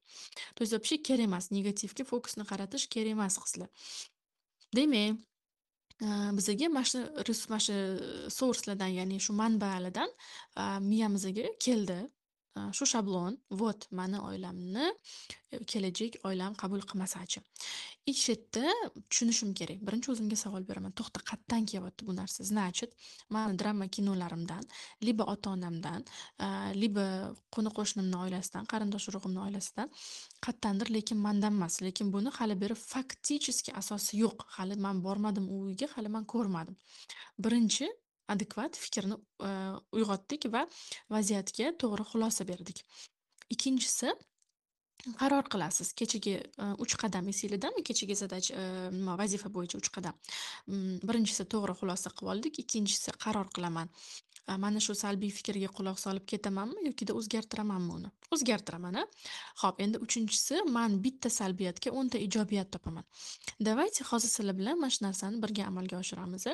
То есть вообще kerak emas, negativga fokusni qaratish kerak emas qizlar. Demak, bizaga mana shu sourcelardan, ya'ni shu manbalardan miyamizga keldi. Shu shablon, вот mani oilamni kelajak oilam qabul qilmasachi. Ich yerda tushunishim kerak. Birinchi o'zimga savol beraman. To'xta, qayerdan kelyapti bu narsa? Значит, mani drama kinolarimdan, liba ota-onamdan, liba qo'ni-qo'shnimning oilasidan, qarindosh urug'imning oilasidan, qayerdandir, lekin mandan emas. Lekin buni hali beri fakticheski asosi yo'q. Hali man bormadim u uyga, hali man ko'rmadim. Birinchi adekvat fikrni uyg'otdik va vaziyatga to'g'ri xulosa berdik. Ikkinchisi, qaror qilasiz. Kechagi 3 qadam esinglardami? Kechagi zadach nima vazifa bo'yicha 3 qadam. Birinchisi to'g'ri xulosa qilib oldik. Ikkinchisi qaror qilaman. Mana shu salbiy fikrga quloq solib ketamanmi yokida o'zgartiramanmi uni? O'zgartiraman, a? Xo'p, endi uchinchisi, man bitta salbiyatga 10 ta ijobiyat topaman. Давайте hozir sizlar bilan mana shu narsani birga amalga oshiramiz.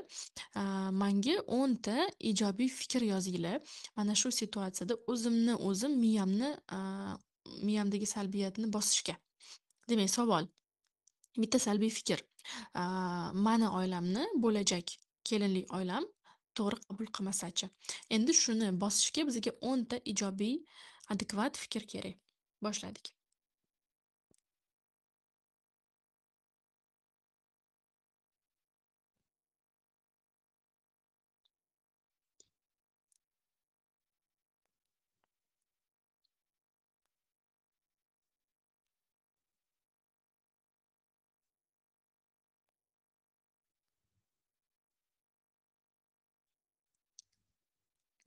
Manga 10 ta ijobiy fikr yozinglar. Mana shu situatsiyada o'zimni o'zim miyamdagi salbiyatni bosishga. Demak, savol. Bitta salbiy fikr. Mani oilamni bo'lajak kelinlik oilam to'g'ri qabul qilmasachi. Endi shuni bosishga bizga 10 ta ijobiy, adekvat fikr kerak. Boshladik.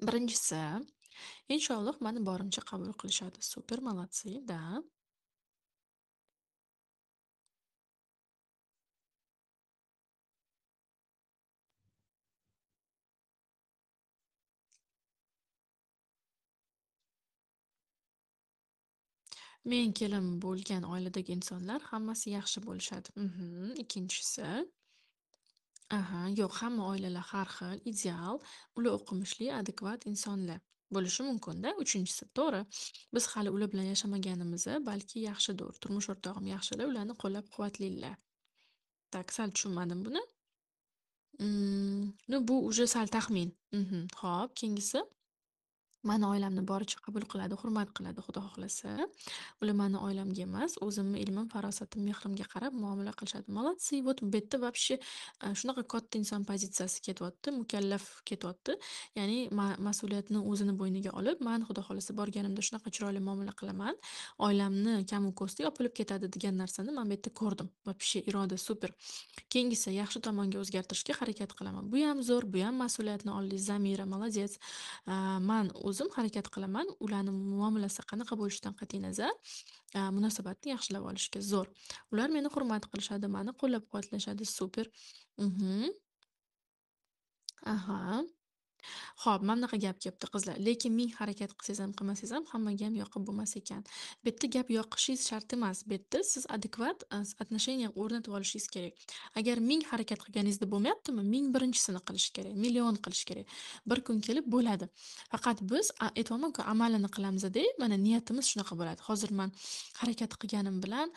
Birinchisi, inshaalloh mani borimcha qabul qilishadi. Super, молодцы, да. Men kelin bo'lgan oiladagi insonlar hammasi yaxshi bo'lishadi. Ikkinchisi, aha, yo'q, hamma oilalar har xil, ideal, ular o'qimishli, adekvat insonlar bo'lishi mumkin-da. Uchinchisi, to'g'ri. Biz hali ular bilan yashamaganimiz, balki yaxshidir. Turmush o'rtog'im yaxshilar, ularni qo'llab-quvvatlaydilar. Tak, sal tushunmadim buni. Bu уже sal taxmin. Xo'p, keyingisi? Mani oilamni boricha qabul qiladi, hurmat qiladi Xudo xohlasa. Ular mani oilamga emas, o'zimni ilmim, farosatim, mehrimga qarab muomala qilishadi. Молодцы! Вот bu yerda вообще shunaqa katta inson pozitsiyasi ketyapti, mukallaf ketyapti. Ya'ni mas'uliyatni o'zini bo'yniga olib, man Xudo xohlasa borganimda shunaqa chiroyli muomala qilaman, oilamni kamu ko'sti yopilib ketadi degan narsani man bu yerda ko'rdim. Вообще iroda super. Keyingisi yaxshi tomonga o'zgartirishga harakat qilaman. Bu ham zo'r, bu ham mas'uliyatni oldingiz. Zamira, молодец. Man o'zim harakat qilaman, ularni muomalasi qanaqa bo'lishidan qat'iy nazar, munosabatni yaxshilab olishga zo'r. Ular meni hurmat qilishadi, mani qo'llab-quvvatlashadi, super. Mhm. Aha. Xo'p, mana bunaqa gap kelibdi qizlar. Lekin ming harakat qilsangiz ham, qilmasangiz ham hammaga ham yoqib bo'lmas ekan. Bu yerda gap yoqishingiz shart emas. Bu yerda siz adekvat отношения o'rnatib olishingiz kerak. Agar ming harakat qilganingizda bo'lmayaptimi, ming birinchisini qilish kerak, million qilish kerak. Bir kun kelib bo'ladi. Faqat biz aytyapman-ku, amalini qilamiz-da, mana niyatimiz shunaqa bo'ladi. Hozir men harakat qilganim bilan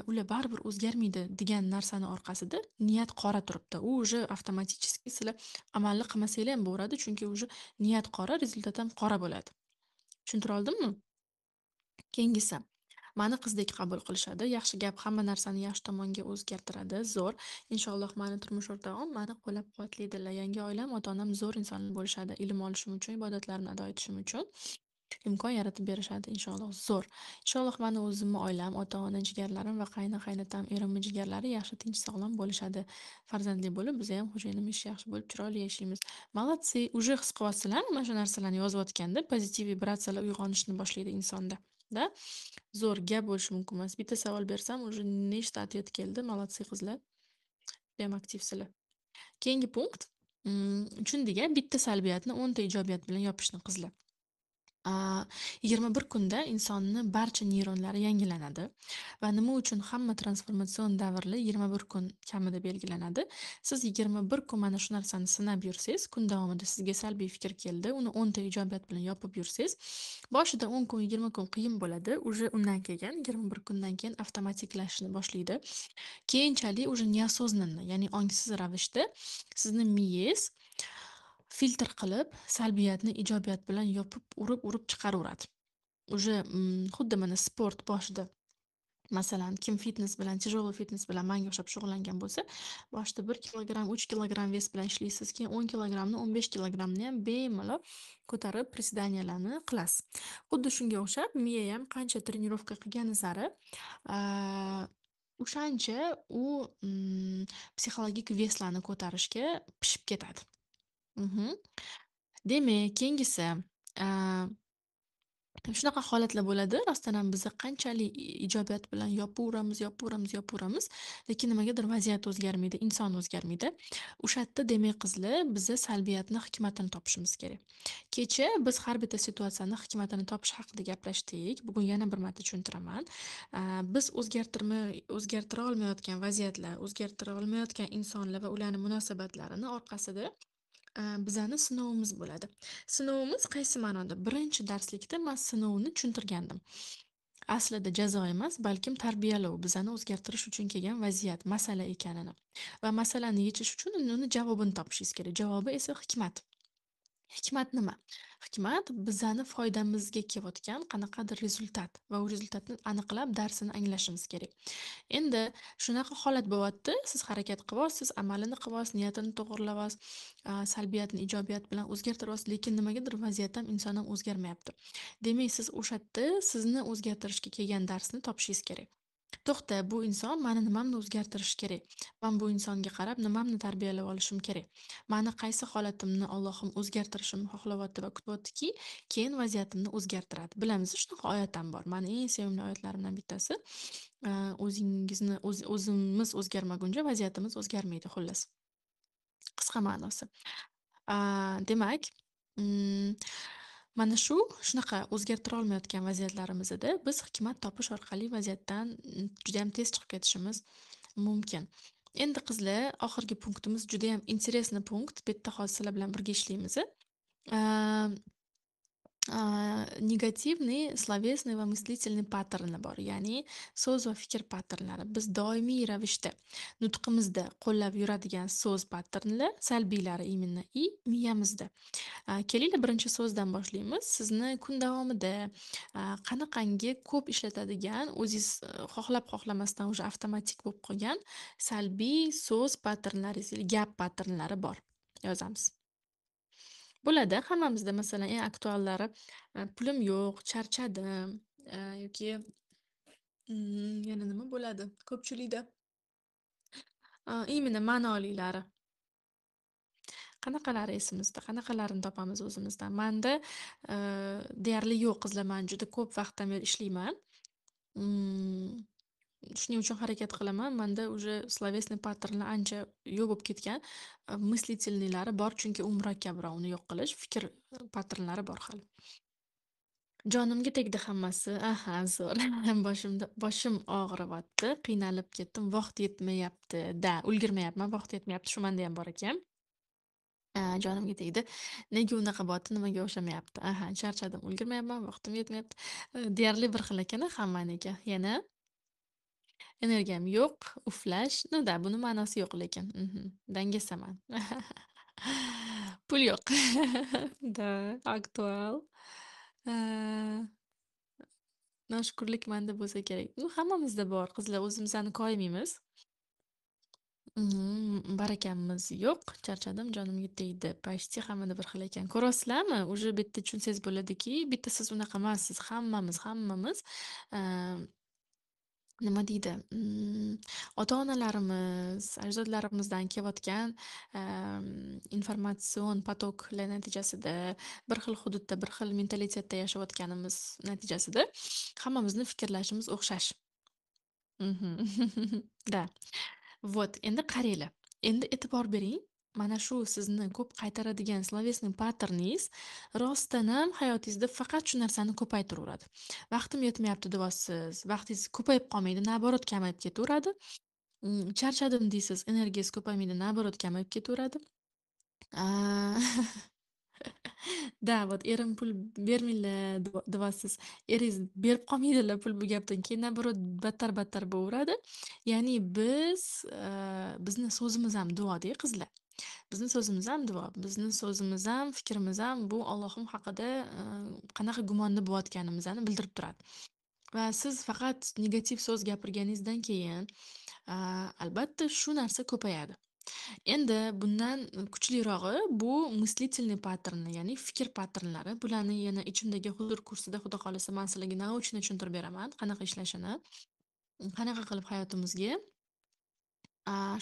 ular baribir o'zgarmaydi degan narsani orqasida niyat qora turibdi. U уже avtomatически sizlar amalni qilmasanglar ham bo'laveradi, chunki уже niyat qora, rezultat ham qora bo'ladi. Tushuntira oldimmi? Keyingisi. Mani qizdek qabul qilishadi. Yaxshi gap hamma narsani yaxshi tomonga o'zgartiradi. Zo'r. Inshaalloh mani turmush o'rtog'im mani qo'llab-quvvatlaydilar. Yangi oilam, ota-onam zo'r insonlar bo'lishadi. Ilm olishim uchun, ibodatlarimni ado etishim uchun imkon yaratib berishadi inshaalloh. Zo'r. Inshaalloh mani o'zimni oilam, ota-ona jigarlarim va qaynotam, erimni jigarlari yaxshi, tinch, sog'lom bo'lishadi. Farzandli bo'lib, biz ham xo'jayinim ish yaxshi bo'lib chiroyli yashaymiz. Молодцы! Уже his qilyapsizlarmi mana shu narsalarni yozayotganda pozitiv vibratsiyalar uyg'onishni boshlaydi insonda. Da? Zo'r gap bo'lishi mumkin emas. Bitta savol bersam, уже nechta ответ keldi. Молодцы qizlar. Judayam aktivsizlar. Keyingi punkt. Tushundik-a? Bitta salbiyatni 10 ta ijobiyat bilan yopishni qizlar. 21 kunda insonni barcha neyronlari yangilanadi va nima uchun hamma transformatsion davrlar 21 kun kamida belgilanadi. Siz 21 kun mana shu narsani sinab yursangiz, kun davomida sizga salbiy fikr keldi, uni 10 ta ijobiyat bilan yopib yursangiz, boshida 10 kun, 20 kun qiyin bo'ladi, уже undan keyin 21 kundan keyin avtomatiklashishni boshlaydi. Keyinchalik уже неосознанно, ya'ni ongsiz ravishda sizni miyangiz filtr qilib, salbiyatni ijobiyat bilan yopib, urib chiqaraveradi. Уже xuddi mana sport boshida masalan, kim fitnes bilan, тяжелый fitnes bilan menga o'xshab shug'ullangan bo'lsa, boshida 1 kilogramm, 3 kilogramm ves bilan ishlaysiz, keyin 10 kilogrammni, 15 kilogrammni ham bemalol ko'tarib prisedaniyalarni qilasiz. Xuddi shunga o'xshab miya ham qancha trenirovka qilgani sari o'shancha u psixologik veslarni ko'tarishga pishib ketadi. Demak, keyingisi, shunaqa holatlar bo'ladi. Rostdan ham biza qanchalik ijobiyat bilan yopaveramiz, lekin nimagadir vaziyat o'zgarmaydi, inson o'zgarmaydi. O'sha yerda demak qizlar, biza salbiyatni hikmatini topishimiz kerak. Kecha biz har bitta situatsiyani hikmatini topish haqida gaplashdik. Bugun yana bir marta tushuntiraman. Biz o'zgartira olmayotgan vaziyatlar, o'zgartira olmayotgan insonlar va ularning munosabatlarini orqasida bizani sinovimiz bo'ladi. Sinovimiz qaysi ma'noda? Birinchi darslikda men sinovni tushuntirgandim. Aslida jazo emas, balkim tarbiyalov, bizani o'zgartirish uchun kelgan vaziyat, masala ekanini. Va masalani yechish uchun uni javobini topishingiz kerak. Javobi esa hikmat. Hikmat nima? Hikmat bizani foydamizga kelayotgan qanaqadir rezultat va u rezultatni aniqlab darsini anglashimiz kerak. Endi shunaqa holat bo'lyapti, siz harakat qilyapsiz, amalini qilyapsiz, niyatini to'g'rilayapsiz, salbiyatni ijobiyat bilan o'zgartiryapsiz, lekin nimagadir vaziyat ham inson ham o'zgarmayapti. Demak, siz o'sha yerda sizni o'zgartirishga kelgan darsni topishingiz kerak. To'xta, bu inson meni nimamni o'zgartirishi kerak. Men bu insonga qarab nimamni tarbiyalab olishim kerak. Meni qaysi holatimni Allohim o'zgartirishimni xohlayapti va kutyaptiki, keyin vaziyatimni o'zgartiradi. Bilamiz, shunaqa oyat ham bor. Meni eng sevimli oyatlarimdan bittasi. O'zimiz o'zgarmaguncha vaziyatimiz o'zgarmaydi, xullas. Qisqa ma'nosi. Demak, mana shunaqa o'zgartira olmayotgan vaziyatlarimizda biz hikmat topish orqali vaziyatdan juda ham tez chiqib ketishimiz mumkin. Endi qizlar, oxirgi punktimiz juda ham интересный punkt. Bu yerda hozir sizlar bilan birga ishlaymiz. Negativniy, slovesniy va мыслительный patterni bor. Ya'ni so'z va fikr patternlari. Biz doimiy ravishda nutqimizda qo'llab yuradigan so'z patternlar, salbiylari именно и miyamizda. Kelinglar birinchi so'zdan boshlaymiz. Sizni kun davomida qanaqangi ko'p ishlatadigan, o'zingiz xohlab xohlamasdan уже avtomatik bo'lib qolgan salbiy so'z patternlaringiz, gap patternlari bor. Yozamiz. Bo'ladi. Hammamizda masalan eng aktuallari pulim yo'q, charchadim yoki yana nima bo'ladi ko'pchilikda именно ma'noliylari. Qanaqalari esimizda, qanaqalarini topamiz o'zimizdan. Manda deyarli yo'q qizlar, man juda ko'p vaqtdan beri ishlayman. Mm, Shuning uchun harakat qilaman. Manda уже словесный patternlar ancha yo'q bo'lib ketgan. Мыслительныйлari bor, chunki u murakkabroq uni yo'q qilish. Fikr patternlari bor hali. Jonimga tegdi hammasi. Aha, zo'r. Boshim og'riyapti, qiynalib ketdim. Vaqt yetmayapti. Da, ulgurmayapman, vaqt yetmayapti. Shu menda ham bor ekan. Jonimga tegdi. Nega unaqa bo'lyapti, nimaga o'xshamayapti? Aha, charchadim, ulgurmayapman, vaqtim yetmayapti. Deyarli bir xil ekan hammaniki. Yana energiyam yo'q, uflash. Ну да, buni ma'nosi yo'q lekin. Dangasaman. Pul yo'q. Da, aktual. Noshukrlik manda bo'lsa kerak. Hammamizda bor qizlar, o'zimizni koymaymiz. Barakamiz yo'q. Charchadim, jonimga tegdi. Почти hammada bir xil ekan. Ko'rasizlarmi? Уже bitta tushunsangiz bo'ladiki, bitta siz unaqa emassiz. Hammamiz nima deydi? Ota-onalarimiz, ajdodlarimizdan kelayotgan informatsion potoklar natijasida bir xil hududda, bir xil mentalitetda yashayotganimiz natijasida hammamizni fikrlashimiz o'xshash. Da. Вот, endi qaranglar. Endi e'tibor bering. Mana shu sizni ko'p qaytaradigan словесный patterningiz rostdan ham hayotingizda faqat shu narsani ko'paytiraveradi. Vaqtim yetmayapti deyapsiz, vaqtingiz ko'payib qolmaydi, naоборот kamayib ketaveradi. Charchadim deysiz, energiyangiz ko'paymaydi, naоборот kamayib ketaveradi. A, Da, вот erim pul bermanglar deyapsiz. Eringiz berib qolmaydilar pul bu gapdan keyin наоборот battar bo'laveradi. Ya'ni bizni so'zimiz ham duoda qizlar. Bizni so'zimiz ham duo. Bizni so'zimiz ham, fikrimiz ham bu Allohim haqida qanaqa gumonda bo'layotganimizni bildirib turadi. Va siz faqat negativ so'z gapirganingizdan keyin albatta shu narsa ko'payadi. Endi bundan kuchlirog'i bu мыслительный patternni, ya'ni fikr patternlari. Bularni yana ichimdagi huzur kursida xudo xolasa man sizlarga nauchniy tushuntirib beraman, qanaqa ishlashini, qanaqa qilib hayotimizga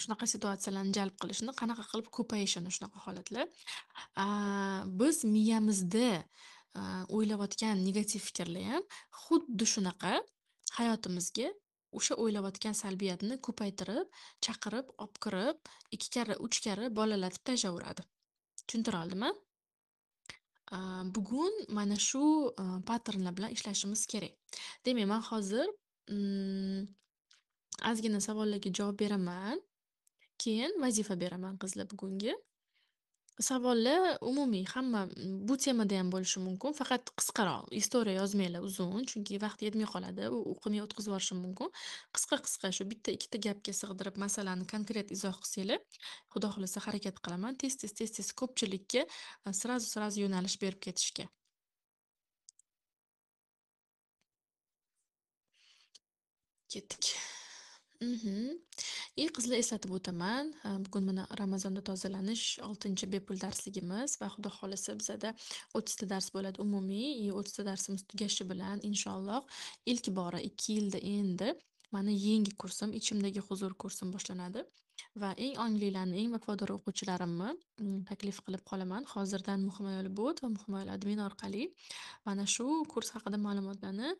shunaqa situatsiyalarni jalb qilishini, qanaqa qilib ko'payishini shunaqa holatlar. Biz miyamizda o'ylayotgan negativ fikrlar ham xuddi shunaqa hayotimizga o'sha o'ylayotgan salbiyatni ko'paytirib, chaqirib, olib kirib, 2 karra, 3 karra bolalatib tashlayveradi. Tushuntira oldimmi? Bugun mana shu patternlar bilan ishlashimiz kerak. Demak, men hozir ozgina savollarga javob beraman. Keyin vazifa beraman qizlar bugungi. Savollar umumiy, hamma bu temada ham bo'lishi mumkin. Faqat qisqaroq, istoriya yozmanglar uzun, chunki vaqt yetmay qoladi. U o'qimay o'tkazib yuborishim mumkin. Qisqa shu bitta ikkita gapga sig'dirib masalani konkret izoh qilsanglar, xudo xolasa harakat qilaman tez ko'pchilikka srazu yo'nalish berib ketishga. Ketdik. Qizlar eslatib o'taman. Bugun mana Ramazonda tozalanish 6 bepul darsligimiz va xudo xolasa bizada 30 ta dars bo'ladi umumiy. 30 ta darsimiz tugashi bilan inshaalloh ilk bora 2 yilda endi mani yangi kursim, ichimdagi huzur kursim boshlanadi va eng onglilarni, eng vafodor o'quvchilarimni taklif qilib qolaman. Hozirdan Muhimoyil Bot va Muhimoyil Admin orqali mana shu kurs haqida ma'lumotlarni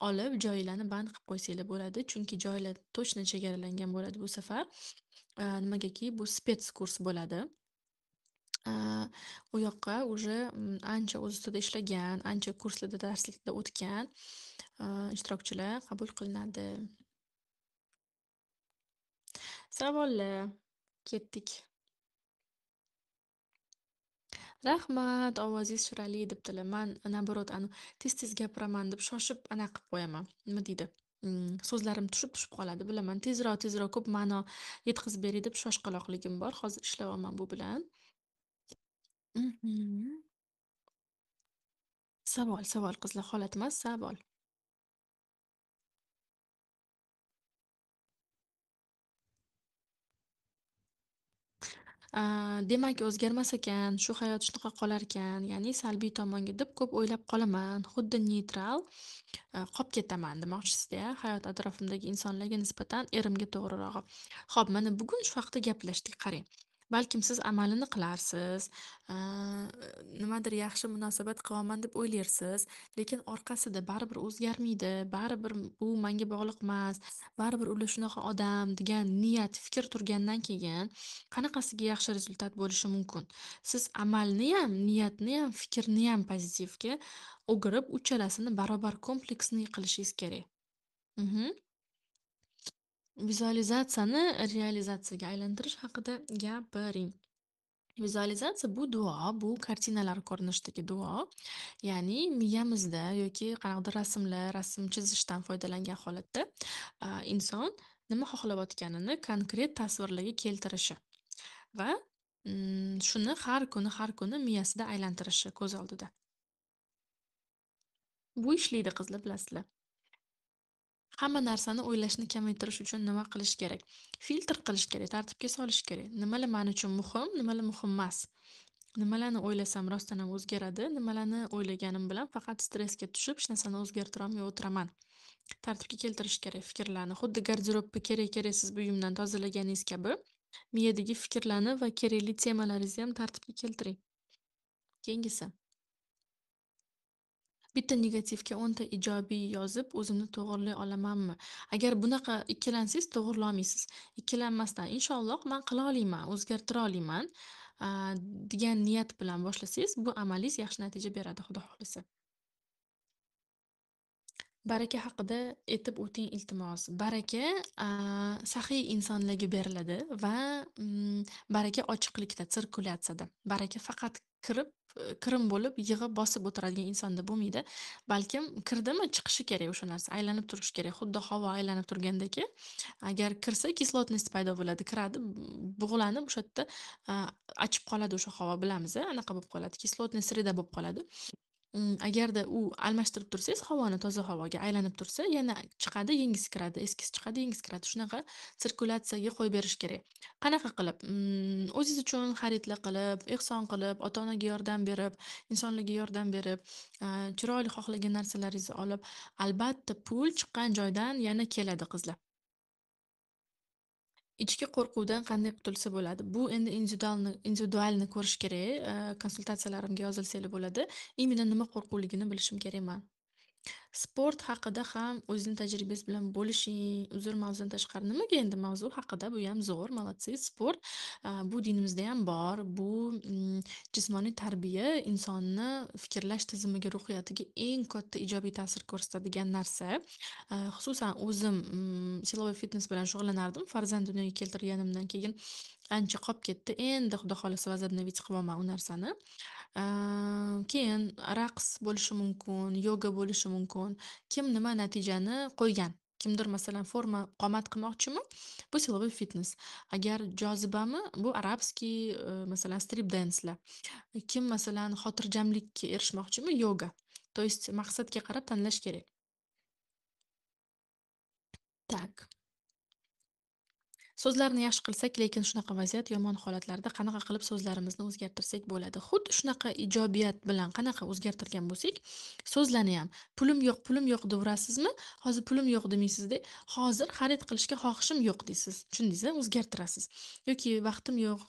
olib, joylarni band qilib qo'ysanglar bo'ladi. Chunki joylar точно chegaralangan bo'ladi bu safar. Nimagaki bu spets kurs bo'ladi. U yoqqa уже ancha o'z ustida ishlagan, ancha kurslarda, darslikda o'tgan ishtirokchilar qabul qilinadi. Savollar. Ketdik. Rahmat, ovozingiz chiroyli debdilar. Man naоборот, tez-tez gapiraman deb shoshib qilib qo'yaman. Nima deydi? So'zlarim tushib-tushib qoladi, bilaman. Tezroq ko'p ma'no yetkazib beray deb shoshqaloqligim bor. Hozir ishlayapman bu bilan. Mhm. Savol qizlar, holat emas, savol. Demak, o'zgarmas ekan, shu hayot shunaqa qolarkan, ya'ni salbiy tomonga deb ko'p o'ylab qolaman. Xuddi neytral qolib ketaman demoqchisizda, hayot atrofimdagi insonlarga nisbatan erimga to'g'rirog'i. Xo'p, mana bugun shu haqda gaplashdik, qarang. Balkim siz amalini qilarsiz, a, nimadir yaxshi munosabat qilaman deb o'ylarsiz, lekin orqasida baribir o'zgarmaydi, baribir u menga bog'liq emas, baribir ular shunaqa odam degan niyat, fikr turgandan keyin qanaqasiga yaxshi rezultat bo'lishi mumkin? Siz amalniyam, niyatniyam, fikrniyam pozitivga o'girib, uchalasini barobar kompleksniy qilishingiz kerak. Mhm. Vizualizatsiyani realizatsiyaga aylantirish haqida gapiring. Vizualizatsiya bu duo, bu kartinalar ko'rinishidagi duo. Ya'ni miyamizda yoki qanaqadir rasmlar, rasm chizishdan foydalangan holatda inson nima xohlayotganini konkret tasvirlarga keltirishi va shuni har kuni miyasida aylantirishi ko'z oldida. Bu ishlaydi qizlar, bilasizlar. Hamma narsani o'ylashni kamaytirish uchun nima qilish kerak? Filtr qilish kerak, tartibga solish kerak. Nimalar men uchun muhim, nimalar muhim emas. Nimalarni o'ylasam rostdan ham o'zgaradi, nimalarni o'ylaganim bilan faqat stressga tushib, hech narsani o'zgartira olmay o'tiraman. Tartibga keltirish kerak fikrlarni. Xuddi garderobni kerak-keraksiz buyumdan tozalaganingiz kabi, miyadagi fikrlarni va kerakli temalaringizni ham tartibga keltiring. Keyingisi. Bitta negativga 10 ta ijobiy yozib, o'zimni to'g'irlay olamanmi? Agar bunaqa ikkilansangiz, to'g'irlolmaysiz. Ikkilanmasdan inshaalloh man qila oliyman, o'zgartira oliyman, a, degan niyat bilan boshlasangiz, bu amalingiz yaxshi natija beradi, Xudo xohlasa. Baraka haqida aytib o'ting, iltimos. Baraka saxiy insonlarga beriladi va baraka ochiqlikda, sirkulyatsiyada. Baraka faqat kirib, kirim bo'lib, yig'ib bosib o'tiradigan insonda bo'lmaydi. Balkim kirdimi, chiqishi kerak o'sha narsa, aylanib turishi kerak. Xuddi havo aylanib turgandaki, agar kirsa kislotность paydo bo'ladi, kiradi, bug'lanib o'sha yerda a, achib qoladi o'sha havo, bilamiz, anaqa bo'lib qoladi, kislotный sreda bo'lib qoladi. Agarda u almashtirib tursangiz, havoni toza havoga aylanib tursa, yana chiqadi, yangisi kiradi, eskisi chiqadi, yangisi kiradi. Shunaqa sirkulyatsiyaga qo'yib berish kerak. Qanaqa qilib? O'zingiz uchun xaridlar qilib, ehson qilib, ota-onaga yordam berib, insonlarga yordam berib, chiroyli xohlagan narsalaringizni olib, albatta pul chiqqan joydan yana keladi, qizlar. Ichki qo'rquvdan qanday qutulsa bo'ladi? Bu endi individualni ko'rish kerak. Konsultatsiyalarimga yozilsanglar bo'ladi. Imенно nima qo'rquvligini bilishim kerakman. Sport haqida ham o'zining tajribasi bilan bo'lishing, uzr, mavzudan tashqari. Nimaga endi mavzu haqida? Bu ham zo'r, молодцы. Sport bu dinimizda ham bor. Bu jismoniy tarbiya insonni fikrlash tizimiga, ruhiyatiga eng katta ijobiy ta'sir ko'rsatadigan narsa. Xususan o'zim siloviy fitness bilan shug'ullanardim. Farzand dunyoga keltirganimdan keyin ancha qolib ketdi. Endi xudo xohlasa возобновить qilyapman u narsani. Keyin raqs bo'lishi mumkin, yoga bo'lishi mumkin. Kim nima natijani qo'ygan. Kimdir masalan forma qomat qilmoqchimi? Bu siloviy fitness. Agar jozibami? Bu arabskiy masalan strip dance'lar. Kim masalan xotirjamlikka erishmoqchimi? Yoga. То есть maqsadga qarab tanlash kerak. Так. So'zlarni yaxshi qilsak, lekin shunaqa vaziyat, yomon holatlarda qanaqa qilib so'zlarimizni o'zgartirsak bo'ladi? Xuddi shunaqa ijobiyat bilan qanaqa o'zgartirgan bo'lsak, so'zlarni ham pulim yo'q deyaverasizmi? Hozir pulim yo'q demaysizda, hozir xarid qilishga xohishim yo'q deysiz. Tushundingiz? O'zgartirasiz. Yoki vaqtim yo'q,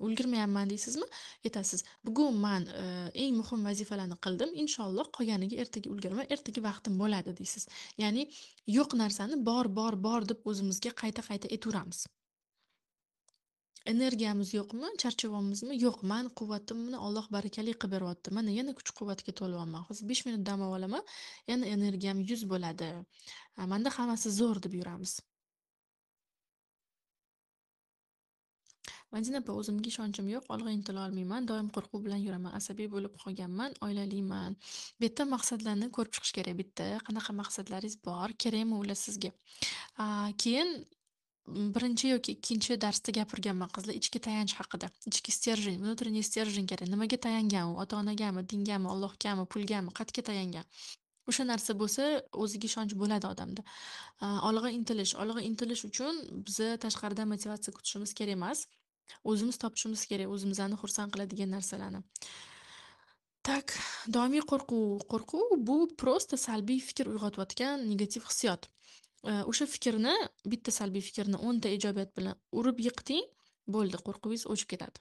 ulgurmayapman deysizmi? Aytasiz. Bugun men eng muhim vazifalarni qildim. Inshaalloh qolganiga ertaga ulgurmay, ertaga vaqtim bo'ladi deysiz. Ya'ni yo'q narsani bor deb o'zimizga qayta-qayta aytaveramiz. Energiyamiz yo'qmi? Charchyapmizmi? Yo'q, men quvvatimni Alloh barakali qilib beryapti. Mana yana kuch-quvvatga to'lyapman. Hozir 5 minut dam olaman, yana energiyam 100 bo'ladi. Menda hammasi zo'r deb yuramiz. Madina opa, o'zimga ishonchim yo'q, olg'a intila olmayman, doim qo'rquv bilan yuraman, asabiy bo'lib qolganman, oilaliman. Bitta maqsadlarni ko'rib chiqish kerak, bitta. Qanaqa maqsadlaringiz bor, kerakmi ular sizga? Keyin birinchi yoki ikkinchi darsda gapirganman qizlar ichki tayanch haqida. Ichki stержень, внутренний стержень kerak. Nimaga tayangan u? Ota-onagami, dingami, Allohgami, pulgami, qayerga tayangan? O'sha narsa bo'lsa, o'ziga ishonch bo'ladi odamda. Olg'a intilish uchun biza tashqaridan motivatsiya kutishimiz kerak emas. O'zimiz topishimiz kerak, o'zimizni xursand qiladigan narsalarni. Tak, doimiy qo'rquv bu prosta salbiy fikr uyg'otayotgan negativ hissiyot. O'sha fikrni, bitta salbiy fikrni 10 ta ijobiyat bilan urib yiqiting, bo'ldi, qo'rquvingiz o'chib ketadi.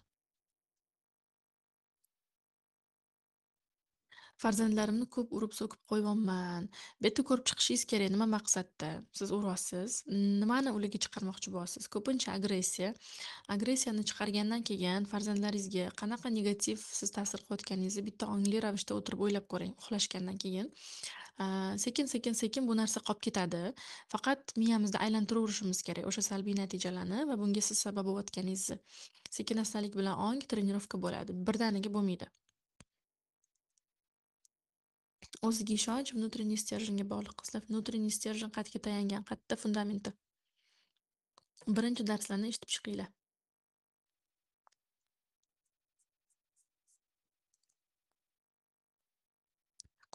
Farzandlarimni ko'p urib-so'kib qo'yyapman. Bu yerda ko'rib chiqishingiz kerak, nima maqsadda siz uryapsiz, nimani ularga chiqarmoqchi bo'lyapsiz. Ko'pincha agressiya. Agressiyani chiqargandan keyin farzandlaringizga qanaqa negativ siz ta'sir qilayotganingizni bitta ongli ravishda o'tirib o'ylab ko'ring, uxlashgandan keyin. Sekin-sekin bu narsa qolib ketadi. Faqat miyamizda aylantiraverishimiz kerak o'sha salbiy natijalarni va bunga siz sabab bo'layotganingizni. Sekin-astalik bilan ong trenirovka bo'ladi. Birdaniga bo'lmaydi. O'ziga ishonch внутренний stерженьga bog'liq qizlar. Внутренний stержень qayerga tayangan, qayerda fundamenti. Birinchi darslarni eshitib chiqinglar.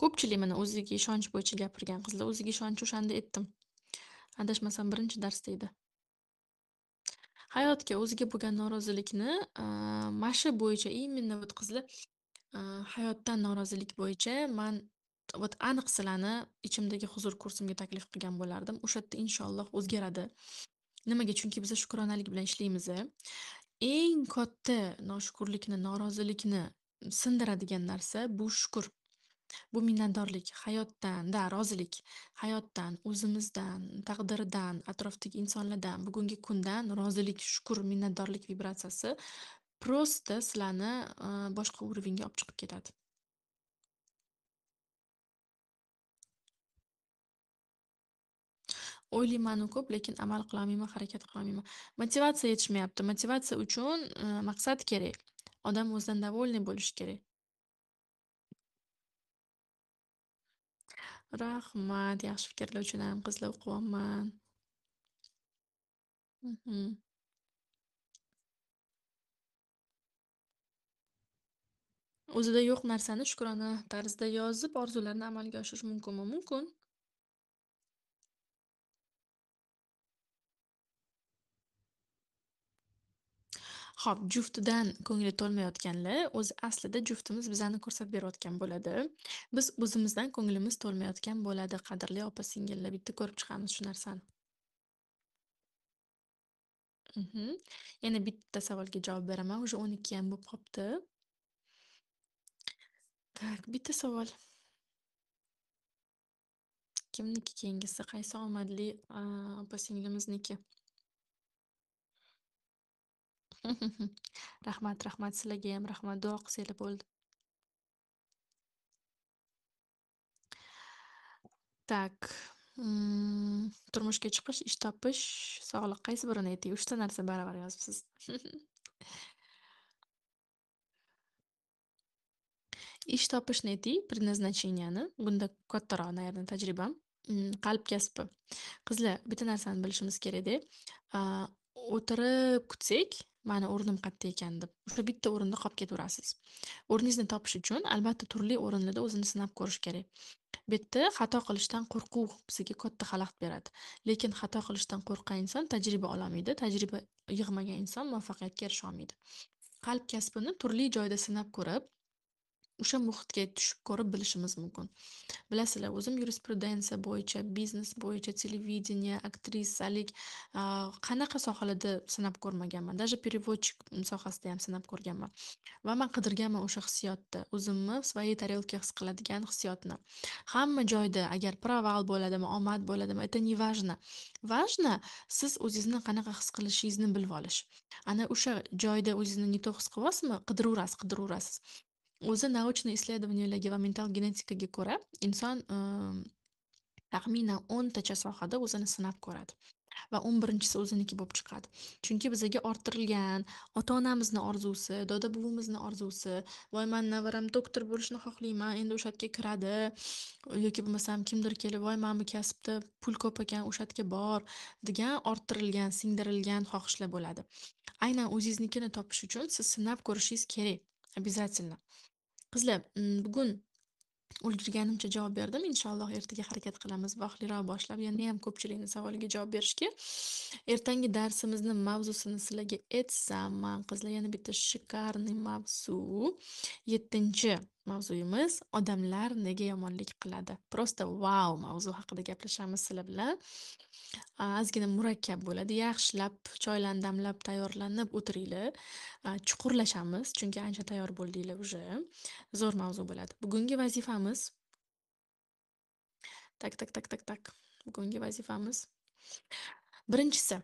Ko'pchilik mana o'ziga ishonch bo'yicha gapirgan qizlar. O'ziga ishonch o'shanda aytdim. Adashmasam birinchi darsda edi. Hayotga o'ziga bo'lgan norozilikni mashi bo'yicha именно вот qizlar hayotdan norozilik bo'yicha man вот aniq sizlarni ichimdagi huzur kursimga taklif qilgan bo'lardim. O'sha yerda inshaalloh o'zgaradi. Nimaga? Chunki biz shukronalik bilan ishlaymiz. Eng katta noshukurlikni, norozilikni sindiradigan narsa bu shukur. Bu minnatdorlik, hayotdan rozilik, hayotdan, o'zimizdan, taqdirdan, atrofdagi insonlardan, bugungi kundan rozilik, shukur, minnatdorlik vibratsiyasi prosta sizlarni boshqa уровеньga olib chiqib ketadi. O'ylayman-u ko'p, lekin amal qilolmayman, harakat qilolmayman. Motivatsiya yetishmayapti. Motivatsiya uchun maqsad kerak. Odam o'zidan довольный bo'lishi kerak. Rahmat, yaxshi fikrlar uchun ham qizlar o'qiyapman. Mhm. O'zida yo'q narsani shukrona tarzda yozib, orzularni amalga oshirish mumkinmi? Mumkin. Xo'p, juftidan ko'ngli to'lmayotganlar, o'zi aslida juftimiz bizani ko'rsatib berayotgan bo'ladi. Biz o'zimizdan ko'nglimiz to'lmayotgan bo'ladi, qadrli opa-singillar. Bitta ko'rib chiqamiz shu narsani. Mhm. Yana bitta savolga javob beraman. Уже 12 ham bo'lib qopti. Tak, bitta savol. Kimniki keyingisi? Qaysi omadli opa-singlimizniki? Rahmat, rahmat. Sizlarga ham rahmat. Duo qilsanglar bo'ldi. Tak. Turmushga chiqish, ish topish, sog'liq qaysi birini ayting? 3 ta narsa baravar yozibsiz. Ish topishni ayting, предназначениyani. Bunda kattaroq, наверное, tajribam. Qalb kasbi. Qizlar, bitta narsani bilishimiz kerak-da. O'tirib kutsak, mani o'rnim qayerda ekan deb, o'sha bitta o'rinda qolib ketaverasiz. O'rningizni topish uchun albatta turli o'rinlarda o'zini sinab ko'rish kerak. Bu yerda xato qilishdan qo'rquv bizga katta xalaqit beradi. Lekin xato qilishdan qo'rqqan inson tajriba ololmaydi. Tajriba yig'magan inson muvaffaqiyatga erisha olmaydi. Qalb kasbini turli joyda sinab ko'rib, o'sha muhitga tushib ko'rib bilishimiz mumkin. Bilasizlar, o'zim yurisprudensiya bo'yicha, biznes bo'yicha, televideniye, aktrisalik qanaqa sohalarda sinab ko'rmaganman. Даже переводчик sohasida ham sinab ko'rganman. Va man qidirganman o'sha hissiyotni. O'zimni в своей тарелке his qiladigan hissiyotni. Hamma joyda agar proval bo'ladimi, omad bo'ladimi, это не важно. Важно siz o'zingizni qanaqa his qilishingizni bilib olish. Ana o'sha joyda o'zingizni не то his qilyapsizmi, qidiravurasiz. O'zi naучный исследованияларga va mental genetikaga ko'ra inson taxminan 10 tacha sohada o'zini sinab ko'radi. va 11-si o'ziniki bo'lib chiqadi. Chunki bizaga orttirilgan ota-onamizni orzusi, doda-buvimizni orzusi, voy man navaram doktor bo'lishni xohlayman, endi o'sha yerga kiradi yoki bo'lmasam kimdir kelib, voy mana bu kasbda pul ko'p ekan, o'sha yerga bor degan orttirilgan, singdirilgan xohishlar bo'ladi. Aynan o'zingiznikini topish uchun siz sinab ko'rishingiz kerak. Обязательно. Qizlar, bugun ulgurganimcha javob berdim. Inshaalloh ertaga harakat qilamiz vaqtliroq boshlab yanayam ko'pchilikni savoliga javob berishga. Ertangi darsimizni mavzusini sizlarga aytsam, qizlar yana bitta shikarniy mavzu. 7-chi mavzuyimiz odamlar nega yomonlik qiladi. Prosta wow mavzu haqida gaplashamiz sizlar bilan. Ozgina murakkab bo'ladi. Yaxshilab choylarni damlab tayyorlanib o'tiringlar. Chuqurlashamiz, chunki ancha tayyor bo'ldinglar уже. Zo'r mavzu bo'ladi. Bugungi vazifamiz tak. Bugungi vazifamiz birinchisi,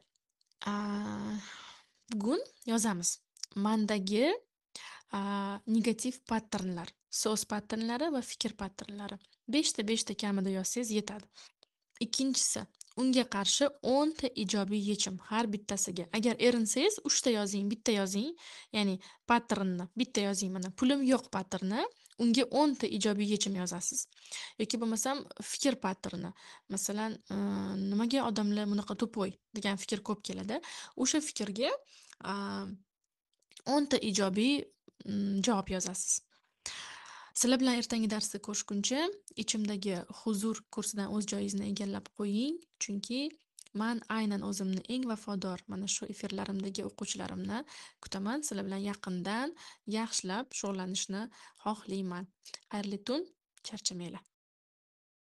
bugun yozamiz. Mandagi negativ patternlar, so'z patternlari va fikr patternlari. 5ta kamida yozsangiz yetadi. Ikkinchisi, unga qarshi 10 ta ijobiy yechim har bittasiga. Agar erinsangiz 3 ta yozing, bitta yozing. Ya'ni patternni bitta yozing mana. Pulim yo'q patterni, unga 10 ta ijobiy yechim yozasiz. Yoki bo'lmasam fikr patterni. Masalan, nimaga odamlar bunaqa to'poy degan fikr ko'p keladi. O'sha fikrga 10 ta ijobiy javob yozasiz. Sizlar bilan ertangi darsda ko'rishguncha ichimdagi huzur kursidan o'z joyingizni egallab qo'ying, chunki man aynan o'zimni eng vafodor mana shu efirlarimdagi o'quvchilarimni kutaman. Sizlar bilan yaqindan yaxshilab shug'ullanishni xohlayman. Xayrli tun, charchamanglar.